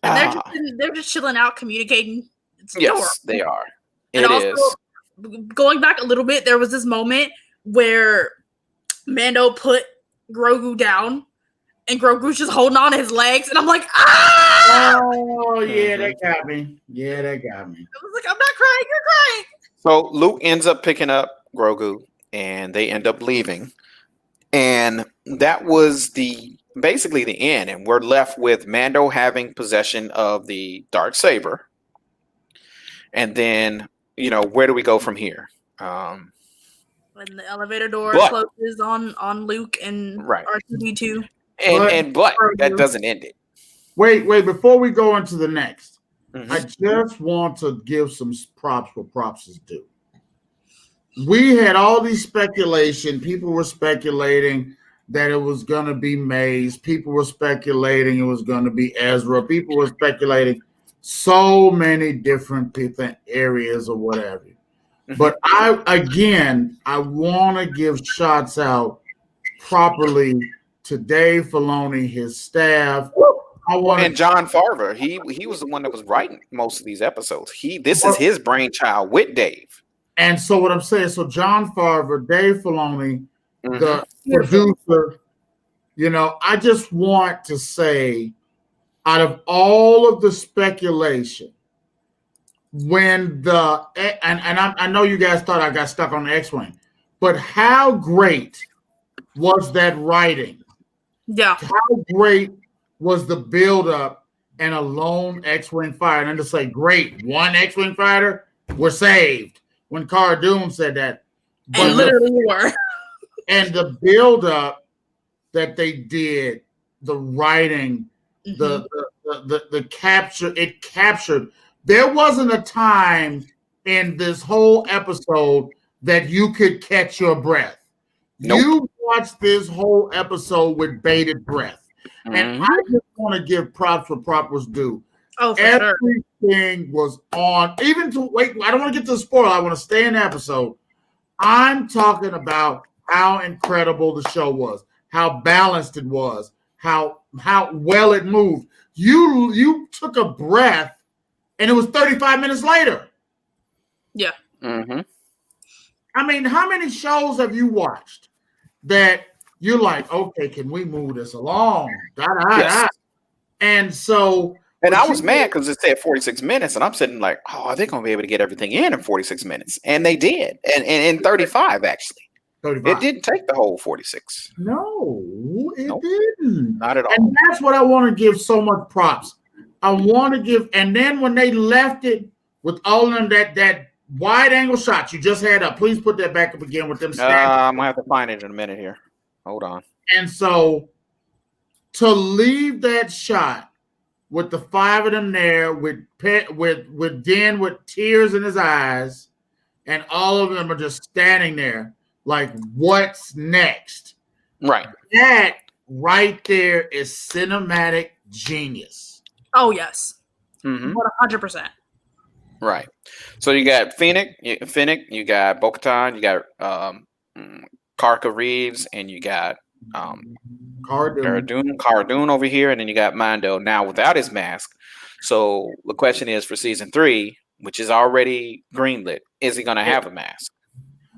And they're just chilling out, communicating. It's adorable. They are. And going back a little bit, there was this moment where Mando put Grogu down, and Grogu's just holding on to his legs, and I'm like, "Ah!" Oh yeah, that got me. I was like, "I'm not crying, you're crying." So Luke ends up picking up Grogu, and they end up leaving, and that was basically the end, and we're left with Mando having possession of the Darksaber, and then where do we go from here? When the elevator door closes on Luke and R2D2, but that doesn't end it. Wait! Before we go into the next, I just want to give some props where props is due. We had all these speculation. People were speculating that it was going to be Maze. People were speculating it was going to be Ezra. People were speculating so many different areas or whatever. But I want to give shots out properly to Dave Filoni, his staff. And John Farver, he was the one that was writing most of these episodes. This is his brainchild with Dave. And so what I'm saying, so John Farver, Dave Filoni, the producer, I just want to say, out of all of the speculation, when I know you guys thought I got stuck on the X-Wing, but how great was that writing? Yeah. How great was the build-up and a lone X-Wing fighter? And then to say, great, one X-Wing fighter, we're saved. When Cara Dune said that. And literally were. And the build-up that they did, the writing, the capture, it captured. There wasn't a time in this whole episode that you could catch your breath. Nope. You watched this whole episode with bated breath. And I just want to give props for props was due. Oh, for Everything was on. Even to wait, I don't want to get to the spoiler. I want to stay in the episode. I'm talking about how incredible the show was, how balanced it was, how well it moved. You took a breath, and it was 35 minutes later. Yeah. Mm-hmm. I mean, how many shows have you watched that you're like, okay, can we move this along? Yes. And so... And I was mad because it said 46 minutes, and I'm sitting like, oh, are they going to be able to get everything in 46 minutes? And they did, and in 35, actually. 35. It didn't take the whole 46. No, it didn't. Not at all. And that's what I want to give so much props. I want to give, and then when they left it with all of them, that wide angle shot you just had up, please put that back up again with them. I'm going to have to find it in a minute here. Hold on. And so to leave that shot with the five of them there, with Den with tears in his eyes, and all of them are just standing there like, what's next? Right. That right there is cinematic genius. Oh, yes. 100%. Right. So you got Fennec, you got Bo-Katan, you got Karka Reeves, and you got Cara Dune over here, and then you got Mando now without his mask. So the question is for season 3, which is already greenlit, is he going to have a mask?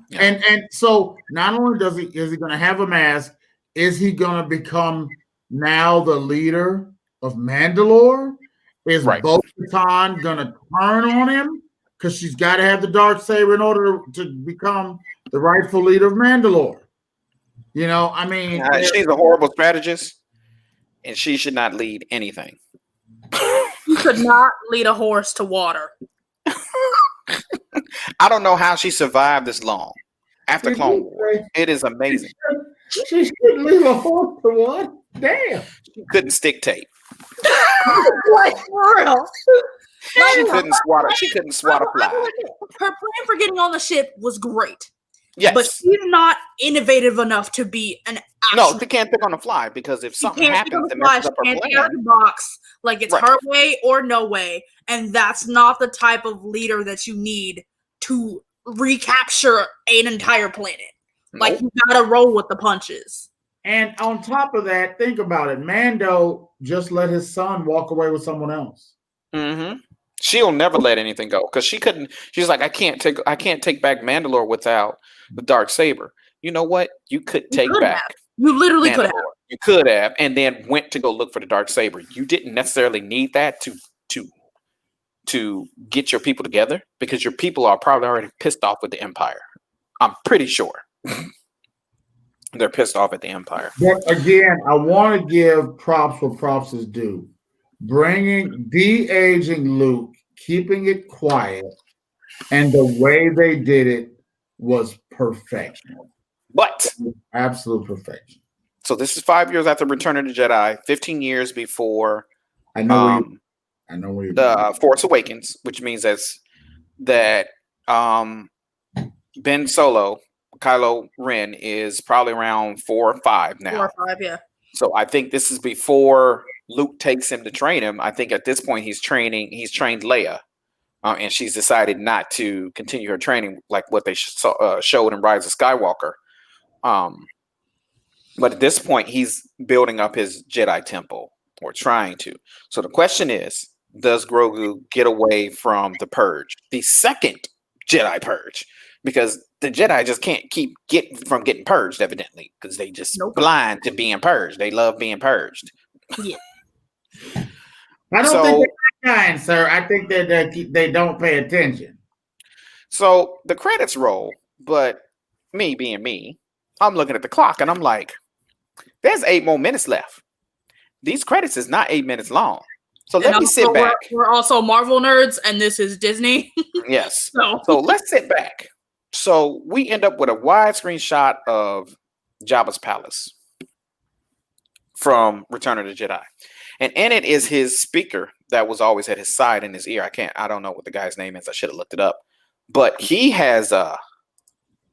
Yeah. And so not only is he going to have a mask, is he going to become now the leader of Mandalore? Is Bo-Katan going to turn on him because she's got to have the Darksaber in order to become the rightful leader of Mandalore? I mean, she's a horrible strategist, and she should not lead anything. You could not lead a horse to water. I don't know how she survived this long after Clone Wars. It is amazing. She couldn't lead a horse to water. Damn. She couldn't stick tape. Like, for real. She couldn't swat a fly. Her plan for getting on the ship was great. Yes. But she's not innovative enough to be an actual... No, they can't think on the fly, because if something happens, it messes up her plan. She can't think out of the box. Like, it's her way or no way. And that's not the type of leader that you need to recapture an entire planet. Like, you gotta roll with the punches. And on top of that, think about it. Mando just let his son walk away with someone else. Mm-hmm. She'll never let anything go because she couldn't. She's like, I can't take back Mandalore without the Darksaber. You know what? You could take back. You literally Mandalore. could have. You could have, and then went to go look for the Darksaber. You didn't necessarily need that to get your people together, because your people are probably already pissed off with the Empire. I'm pretty sure they're pissed off at the Empire. But again, I want to give props where props is due. Bringing de-aging Luke, keeping it quiet, and the way they did it was perfection. But absolute perfection. So this is 5 years after Return of the Jedi, 15 years before I know where the Force Awakens, which means that Ben Solo, Kylo Ren, is probably around 4 or 5 now. 4 or 5, yeah. So I think this is before Luke takes him to train him. I think at this point he's trained Leia and she's decided not to continue her training like what they showed in Rise of Skywalker. But at this point, he's building up his Jedi temple, or trying to. So the question is, does Grogu get away from the purge, the second Jedi purge? Because the Jedi just can't keep getting purged, evidently, because they just blind to being purged. They love being purged. Yeah. I don't think they're kind, sir. I think that they don't pay attention. So the credits roll, but me being me, I'm looking at the clock and I'm like, there's 8 more minutes left. These credits is not 8 minutes long. So let me sit back. We're also Marvel nerds, and this is Disney. Yes. So let's sit back. So we end up with a widescreen shot of Jabba's palace from Return of the Jedi. And in it is his speaker that was always at his side in his ear. I don't know what the guy's name is. I should have looked it up. But he has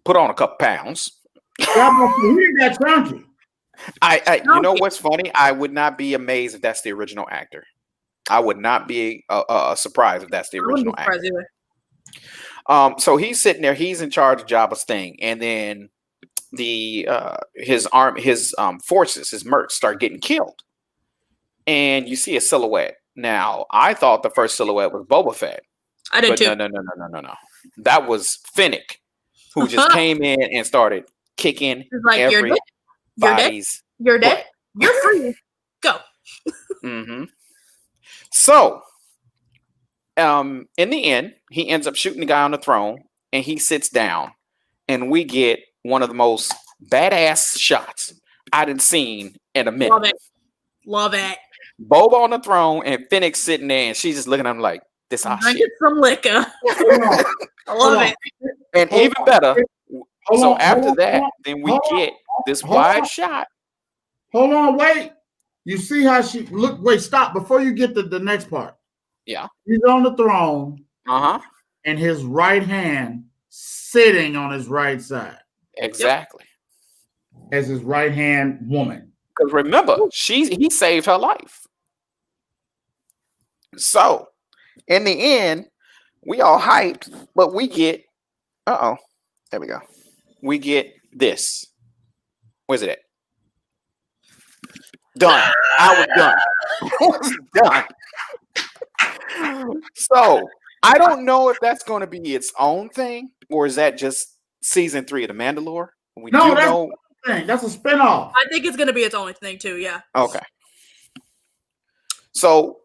put on a couple pounds. He got chunky. You know what's funny? I would not be amazed if that's the original actor. I would not be surprised if that's the original actor. So he's sitting there. He's in charge of Jabba's thing, and then his forces, his mercs, start getting killed, and you see a silhouette. Now, I thought the first silhouette was Boba Fett. I did too. No. That was Finnick, who just came in and started kicking everybody's. You're dead. You're free. Go. Mm-hmm. So, in the end, he ends up shooting the guy on the throne, and he sits down, and we get one of the most badass shots I'd seen in a minute. Love it. Boba on the throne, and Finnick sitting there, and she's just looking at him like, this our shit. Get some liquor. I love it. And even better, so after that, then we get this wide shot. Hold on, wait. You see how she look? Wait, stop before you get to the next part. Yeah. He's on the throne. Uh-huh. And his right hand sitting on his right side. Exactly. As his right hand woman. Because remember, he saved her life. So, in the end, we all hyped, but we get, there we go. We get this. Where's it at? Done. I was done. So, I don't know if that's going to be its own thing, or is that just season 3 of The Mandalorian? That's a spinoff. I think it's going to be its own thing too, yeah. Okay. So,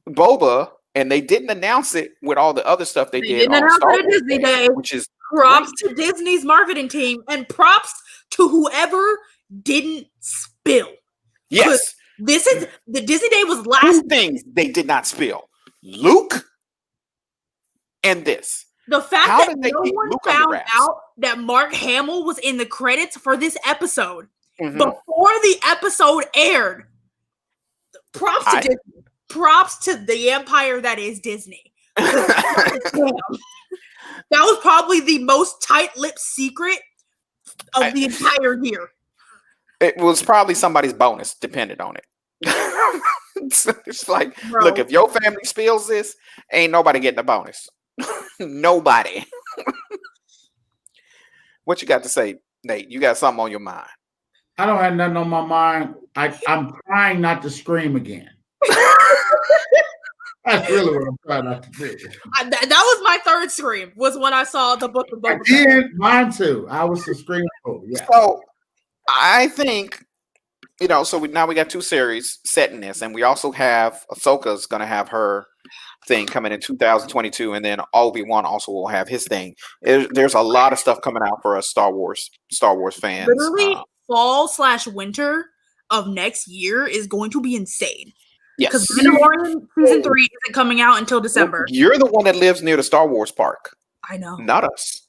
Boba, and they didn't announce it with all the other stuff they did on Star Wars Disney Day, which is props to Disney's marketing team, and props to whoever didn't spill. Yes. This is the Disney Day was last. 2 things they did not spill: Luke and this. The fact that no one found out that Mark Hamill was in the credits for this episode before the episode aired. Props to Disney. Props to the empire that is Disney. That was probably the most tight-lipped secret of the entire year. It was probably somebody's bonus, depended on it. It's like, bro, look, if your family spills this, ain't nobody getting a bonus. Nobody. What you got to say, Nate? You got something on your mind? I don't have nothing on my mind. I'm trying not to scream again. That's really what I'm trying not to do. That was my third scream, was when I saw the book of Boba Fett. Again, mine too. I was a scream. Yeah. So I think, so now we got 2 series set in this, and we also have Ahsoka's going to have her thing coming in 2022, and then Obi-Wan also will have his thing. There's a lot of stuff coming out for us Star Wars fans. Literally, fall/winter of next year is going to be insane. Yes. Because Mandalorian season 3 isn't coming out until December. You're the one that lives near the Star Wars park. I know. Not us.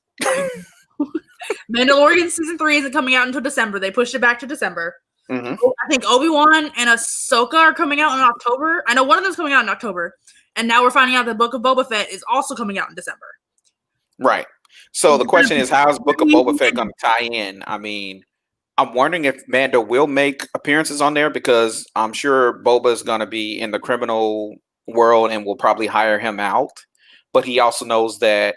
Mandalorian season 3 isn't coming out until December. They pushed it back to December. I think Obi-Wan and Ahsoka are coming out in October. I know one of them's coming out in October. And now we're finding out the Book of Boba Fett is also coming out in December. Right. So the question is, how is Book of Boba Fett going to tie in? I mean, I'm wondering if Mando will make appearances on there, because I'm sure Boba is going to be in the criminal world and will probably hire him out. but he also knows that,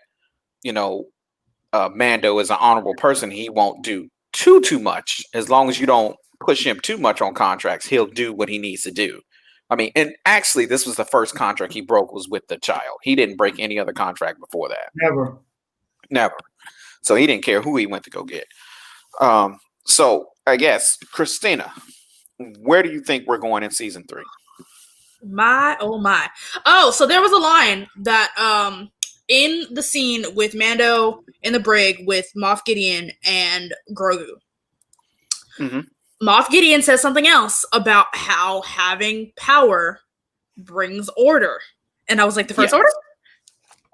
Mando is an honorable person. He won't do too much. As long as you don't push him too much on contracts, he'll do what he needs to do. I mean, and actually, this was the first contract he broke was with the child. He didn't break any other contract before that. Never. So he didn't care who he went to go get. So I guess, Christina, where do you think we're going in season 3? My. Oh, so there was a line that in the scene with Mando in the brig with Moff Gideon and Grogu. Mm-hmm. Moff Gideon says something else about how having power brings order. And I was like, the first order?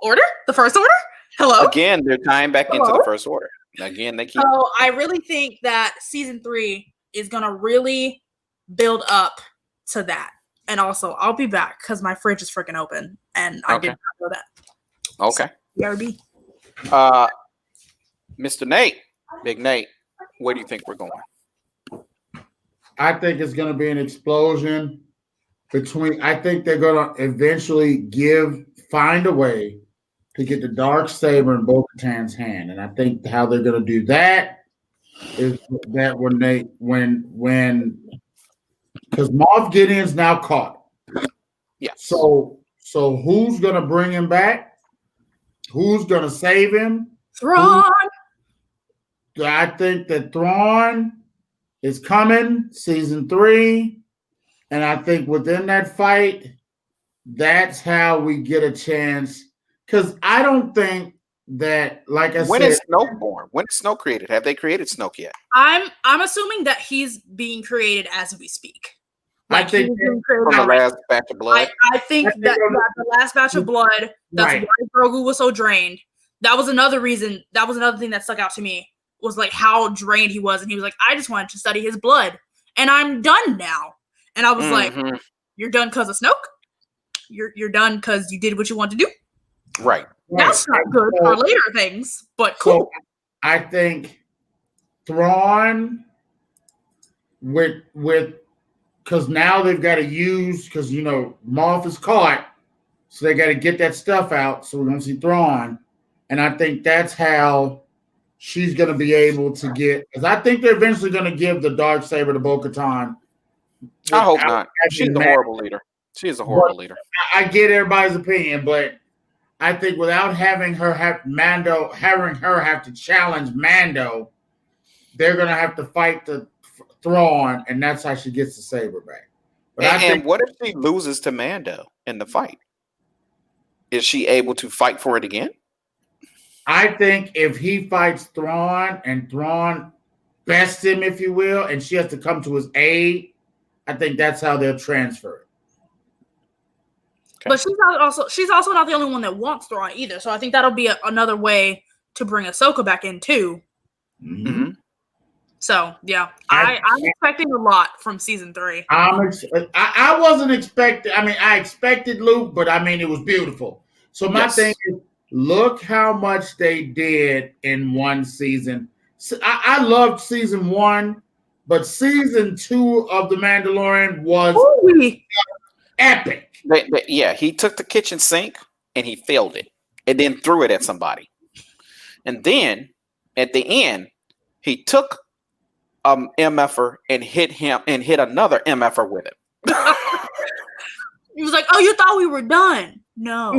Order? The first order? Hello? Again, they're tying back into the first order. Again, they keep. So I really think that season 3 is going to really build up to that. And also, I'll be back because my fridge is freaking open. And I did not know that. Okay. BRB. Mr. Nate, Big Nate, where do you think we're going? I think it's going to be an explosion I think they're going to eventually find a way to get the Darksaber in Bo-Katan's hand. And I think how they're going to do that is that because Moff Gideon's now caught. Yeah. So who's going to bring him back? Who's going to save him? Thrawn. I think that Thrawn is coming, season 3. And I think within that fight, that's how we get a chance. Because I don't think that, like I said. When is Snoke born? When is Snoke created? Have they created Snoke yet? I'm assuming that he's being created as we speak. Like I think from the last batch of blood. I think that the last batch of blood, that's why Grogu was so drained. That was another reason. That was another thing that stuck out to me, was like how drained he was. And he was like, I just wanted to study his blood. And I'm done now. And I was like, you're done because of Snoke? You're done because you did what you wanted to do? Right. That's not good for later things, but cool. So I think Thrawn with because now they've got to use, because Moff is caught, so they got to get that stuff out. So we're gonna see Thrawn, and I think that's how she's gonna be able to get. Because I think they're eventually gonna give the Darksaber to Bo-Katan. I hope not. She's a horrible leader. She is a horrible leader. I get everybody's opinion, but I think without having her have to challenge Mando, they're gonna have to fight the Thrawn, and that's how she gets the saber back. But and what if she loses to Mando in the fight? Is she able to fight for it again? I think if he fights Thrawn and Thrawn bests him, if you will, and she has to come to his aid, I think that's how they'll transfer it. Okay. But she's also not the only one that wants Thrawn either. So I think that'll be another way to bring Ahsoka back in too. Mm-hmm. So yeah, I'm expecting a lot from season 3. I wasn't expecting. I mean, I expected Luke, but I mean, it was beautiful. So my thing is, look how much they did in one season. So I loved season 1, but season 2 of The Mandalorian was epic. He took the kitchen sink and he filled it and then threw it at somebody. And then at the end, he took MFer and hit another MFer with it. He was like, "Oh, you thought we were done?" No,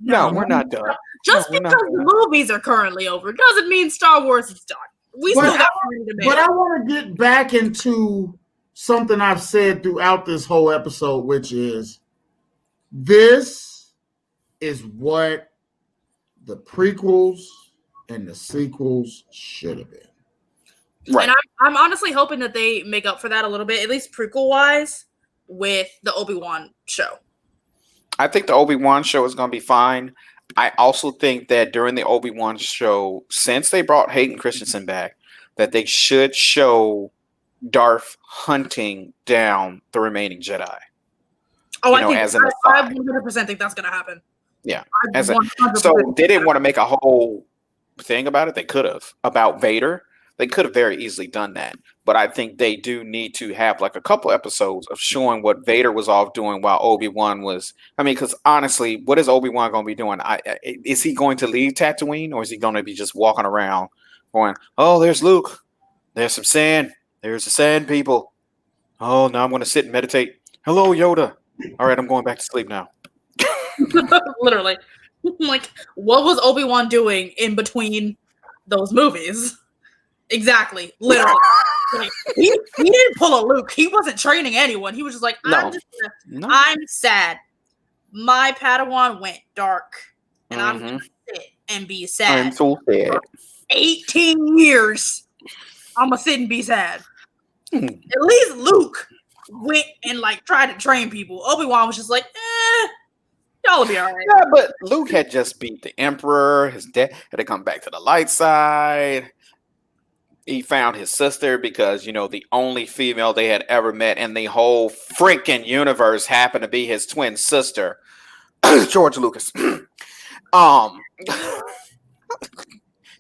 we're not done. Just because the movies are currently over doesn't mean Star Wars is done. We still got plenty to make. But I want to get back into something I've said throughout this whole episode, which is this is what the prequels and the sequels should have been. Right. And I'm honestly hoping that they make up for that a little bit, at least prequel-wise, with the Obi-Wan show. I think the Obi-Wan show is going to be fine. I also think that during the Obi-Wan show, since they brought Hayden Christensen back, that they should show Darth hunting down the remaining Jedi. Oh, I 100% think that's going to happen. Yeah. So they didn't want to make a whole thing about it. They could have, about Vader. They could have very easily done that. But I think they do need to have like a couple episodes of showing what Vader was off doing while Obi-Wan was. I mean, because honestly, what is Obi-Wan going to be doing? Is he going to leave Tatooine, or is he going to be just walking around going, "Oh, there's Luke. There's some sand. There's the sand people. Oh, now I'm going to sit and meditate. Hello, Yoda. All right, I'm going back to sleep now." Literally. Like, what was Obi-Wan doing in between those movies? Exactly. Literally. Like, he didn't pull a Luke. He wasn't training anyone. He was just like, I'm sad. My Padawan went dark. And I'm going to sit and be sad. I'm so sad. For 18 years. I'm going to sit and be sad. At least Luke went and like tried to train people. Obi-Wan was just like, y'all will be all right. Yeah, but Luke had just beat the Emperor. His dad had to come back to the light side. He found his sister because, the only female they had ever met in the whole freaking universe happened to be his twin sister, George Lucas.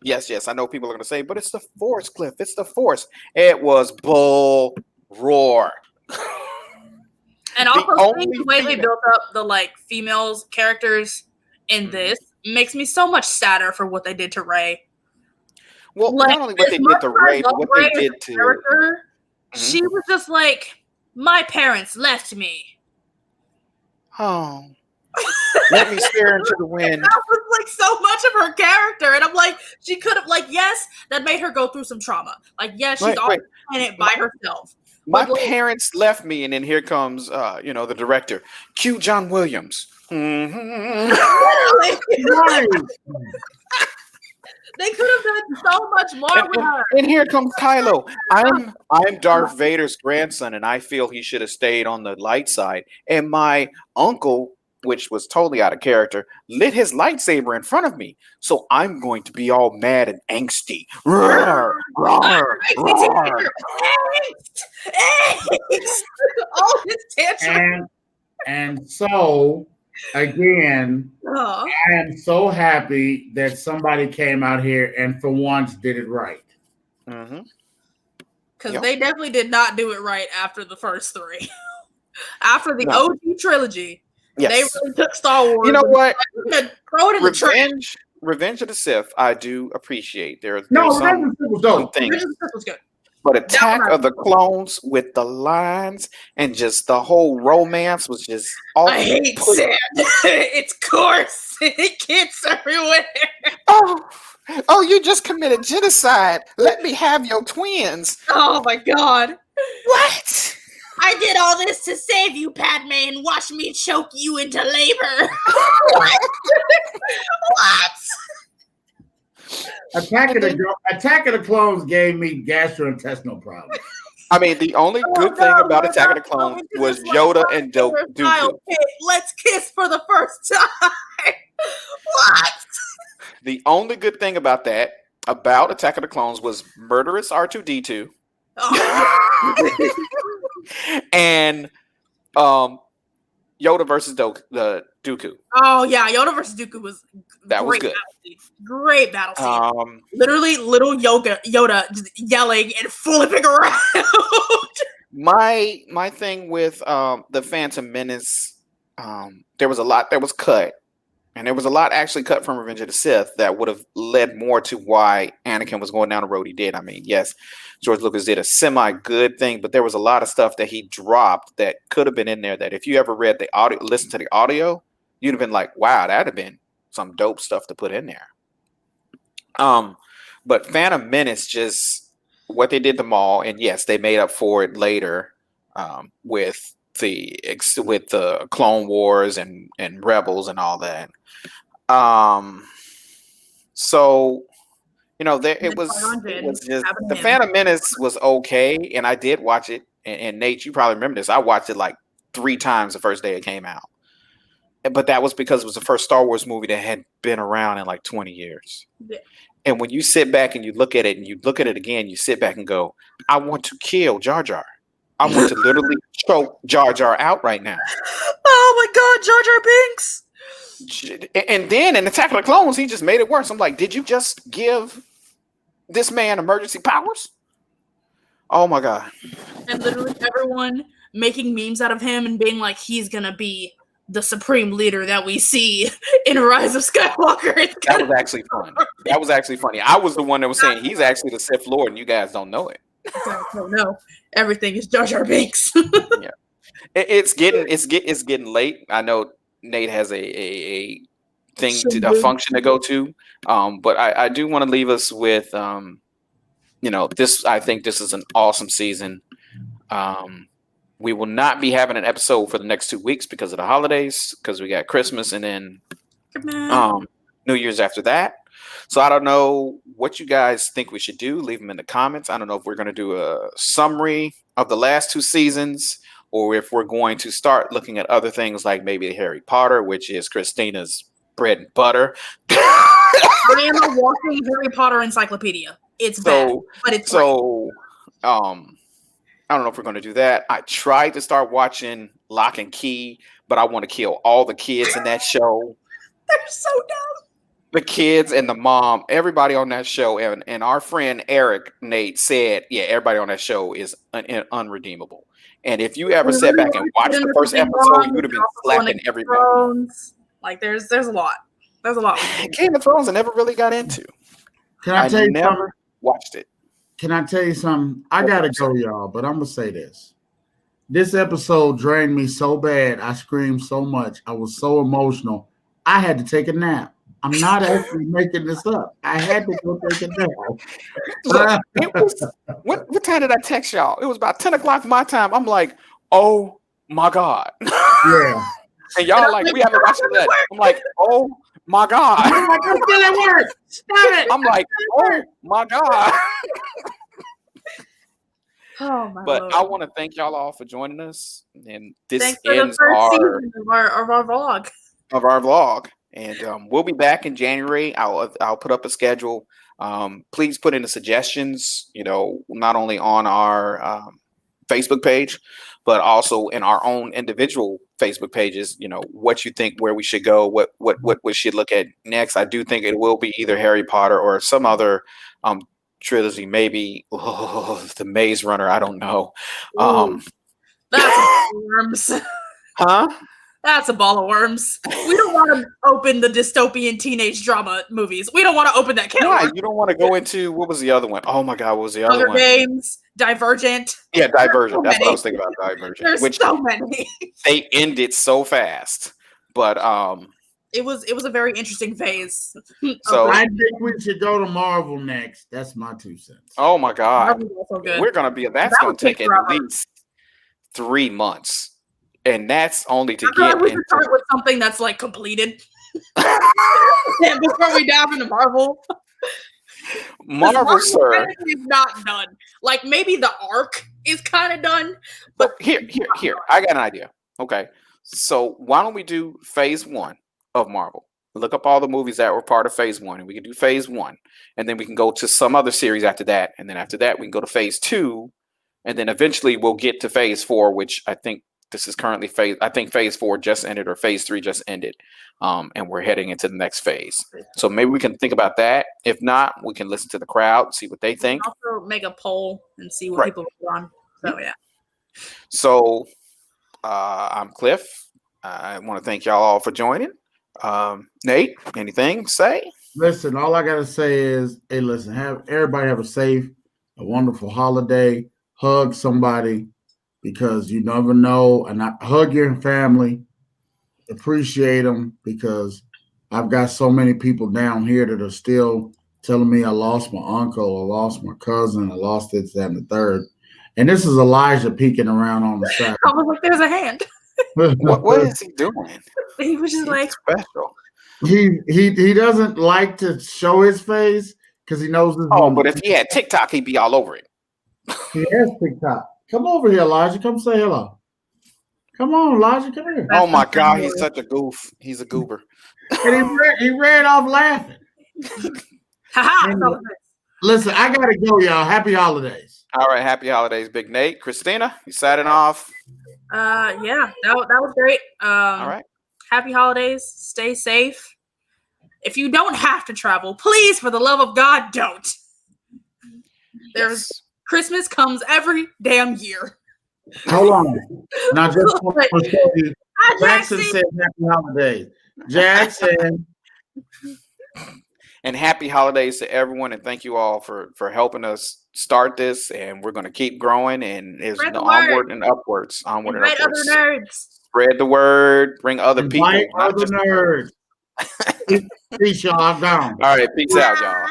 Yes, I know people are going to say, but it's the Force, Cliff. It's the Force. It was bull roar. And also, seeing the way they built up the like females characters in this makes me so much sadder for what they did to Rey. Well, like, not only what they did to Rey, but what they did to her. She was just like, my parents left me. Oh. Let me stare into the wind. That was like so much of her character. And I'm like, she could have, like, yes, that made her go through some trauma. Like, yes, she's on the planet by herself. My parents left me, and then here comes, the director, Q. John Williams. Mm-hmm. They could have done so much more with her. And here comes Kylo. I'm Darth Vader's grandson, and I feel he should have stayed on the light side. And my uncle, which was totally out of character, lit his lightsaber in front of me. So I'm going to be all mad and angsty. Roar, roar, roar. All his tantrums. And so, again, I am so happy that somebody came out here and for once did it right. Because they definitely did not do it right after the first three. After the OG trilogy, they really took Star Wars. You know what? Throw it in the trash. Revenge of the Sith, I do appreciate. There's Revenge some of the Sith was dope. things. Revenge of the Sith was good. But Attack of the Clones with the lines and just the whole romance was just awful. I hate sand. It's coarse. It gets everywhere. Oh, you just committed genocide. Let me have your twins. Oh my god. What? I did all this to save you, Padme, and watch me choke you into labor. What? What? Attack of the Clones gave me gastrointestinal problems. I mean, the only good thing about Attack of the Clones was Yoda and Dooku. Let's kiss for the first time. What? The only good thing about Attack of the Clones was murderous R2-D2. And Yoda versus Dooku. Oh yeah, Yoda versus Dooku was was good. Great battle scene. Literally, little Yoda just yelling and flipping around. My thing with the Phantom Menace, there was a lot that was cut. And there was a lot actually cut from Revenge of the Sith that would have led more to why Anakin was going down the road he did. I mean, yes, George Lucas did a semi-good thing, but there was a lot of stuff that he dropped that could have been in there that if you ever read the audio, listened to the audio, you'd have been like, wow, that'd have been some dope stuff to put in there. But Phantom Menace, just what they did to Maul, and yes, they made up for it later with the Clone Wars and Rebels and all that. So it was just the Phantom Menace was okay, and I did watch it. And Nate, you probably remember this. I watched it like 3 times the first day it came out, but that was because it was the first Star Wars movie that had been around in like 20 years. Yeah. And when you sit back and you look at it and you look at it again, you sit back and go, I want to kill Jar Jar. I want to literally choke Jar Jar out right now. Oh my God, Jar Jar Binks. And then in Attack of the Clones, he just made it worse. I'm like, did you just give this man emergency powers. Oh my god! And literally everyone making memes out of him and being like, he's gonna be the supreme leader that we see in Rise of Skywalker. That was actually funny. That was actually funny. I was the one that was saying he's actually the Sith Lord, and you guys don't know it. Oh no, everything is Jar Jar Binks. Yeah, it's getting late. I know Nate has a function to go to, but I do want to leave us with this. I think this is an awesome season. We will not be having an episode for the next 2 weeks because of the holidays, because we got Christmas and then New Year's after that. So I don't know what you guys think we should do. Leave them in the comments. I don't know if we're going to do a summary of the last 2 seasons, or if we're going to start looking at other things like maybe Harry Potter, which is Christina's bread and butter. I am a walking Harry Potter encyclopedia. It's bad, but it's so. I don't know if we're going to do that. I tried to start watching Lock and Key, but I want to kill all the kids in that show. They're so dumb. The kids and the mom, everybody on that show, and our friend Eric, Nate, said, yeah, everybody on that show is unredeemable. And if you ever sat back and watched the first episode, you would have been slapping everybody. Like, there's a lot. There's a lot. Game of Thrones I never really got into. Can I tell you never watched it. Can I tell you something? I gotta go, y'all, but I'm gonna say this. This episode drained me so bad. I screamed so much. I was so emotional. I had to take a nap. I'm not actually making this up. I had to go take a nap. Look, it was, what time did I text y'all? It was about 10 o'clock my time. I'm like, oh my God. Yeah. And y'all like, we haven't watched it yet. I'm like, oh my God. I'm like, I'm still at work. Stop it. I'm like, oh my God. Oh my But Lord. I want to thank y'all all for joining us. And this Thanks for ends the first season of our vlog. And we'll be back in January. I'll put up a schedule. Please put in the suggestions, not only on our Facebook page, but also in our own individual Facebook pages, what you think, where we should go, what we should look at next. I do think it will be either Harry Potter or some other trilogy, maybe the Maze Runner. I don't know. That's worms. Huh? That's a ball of worms. We don't want to open the dystopian teenage drama movies. We don't want to open that can. Why? You don't want to go into, what was the other one? Oh my God, what was the other one? Hunger Games, Divergent. Yeah, Divergent. So That's many. what I was thinking about, Divergent. There's so many. They ended so fast. But it was a very interesting phase. So I think we should go to Marvel next. That's my 2 cents. Oh my God. Also good. We're gonna be that's gonna take at least 3 months. And that's only to get we should start with something that's like completed. And before we dive into Marvel. Marvel, sir, is not done. Like maybe the arc is kind of done. But here. I got an idea. Okay. So why don't we do phase 1 of Marvel? Look up all the movies that were part of phase 1, and we can do phase 1. And then we can go to some other series after that. And then after that, we can go to phase 2. And then eventually we'll get to phase 4, which I think this is currently phase 4 just ended, or phase 3 just ended. And we're heading into the next phase. So maybe we can think about that. If not, we can listen to the crowd, see what they think. Also make a poll and see what people are on. So yeah. So I'm Cliff. I want to thank y'all all for joining. Nate, anything to say? Listen, all I gotta say is, hey, listen, everybody have a wonderful holiday. Hug somebody, because you never know. And hug your family, appreciate them, because I've got so many people down here that are still telling me I lost my uncle, I lost my cousin, I lost this, that, and the third. And this is Elijah peeking around on the side. I was like, there's a hand. What is he doing? He was just like special. He doesn't like to show his face because he knows his but if he had TikTok, he'd be all over it. He has TikTok. Come over here, Elijah. Come say hello. Come on, Elijah. Come here. Oh my God, he's such a goof. He's a goober. And he ran off laughing. Anyway, listen, I gotta go, y'all. Happy holidays. All right, happy holidays, Big Nate. Christina, you signing off? Yeah, that was great. All right. Happy holidays. Stay safe. If you don't have to travel, please, for the love of God, don't. There's Christmas comes every damn year. Hold on. Now, just want to show you, Hi, Jackson said happy holidays. Jackson. And happy holidays to everyone, and thank you all for helping us start this. And we're going to keep growing, and it's Spread the onward word. and upwards. Onward and Invite other upwards. nerds. Spread the word. Bring other Invite people. Not other just nerds. Peace, y'all. I'm gone. all right. Peace out, y'all.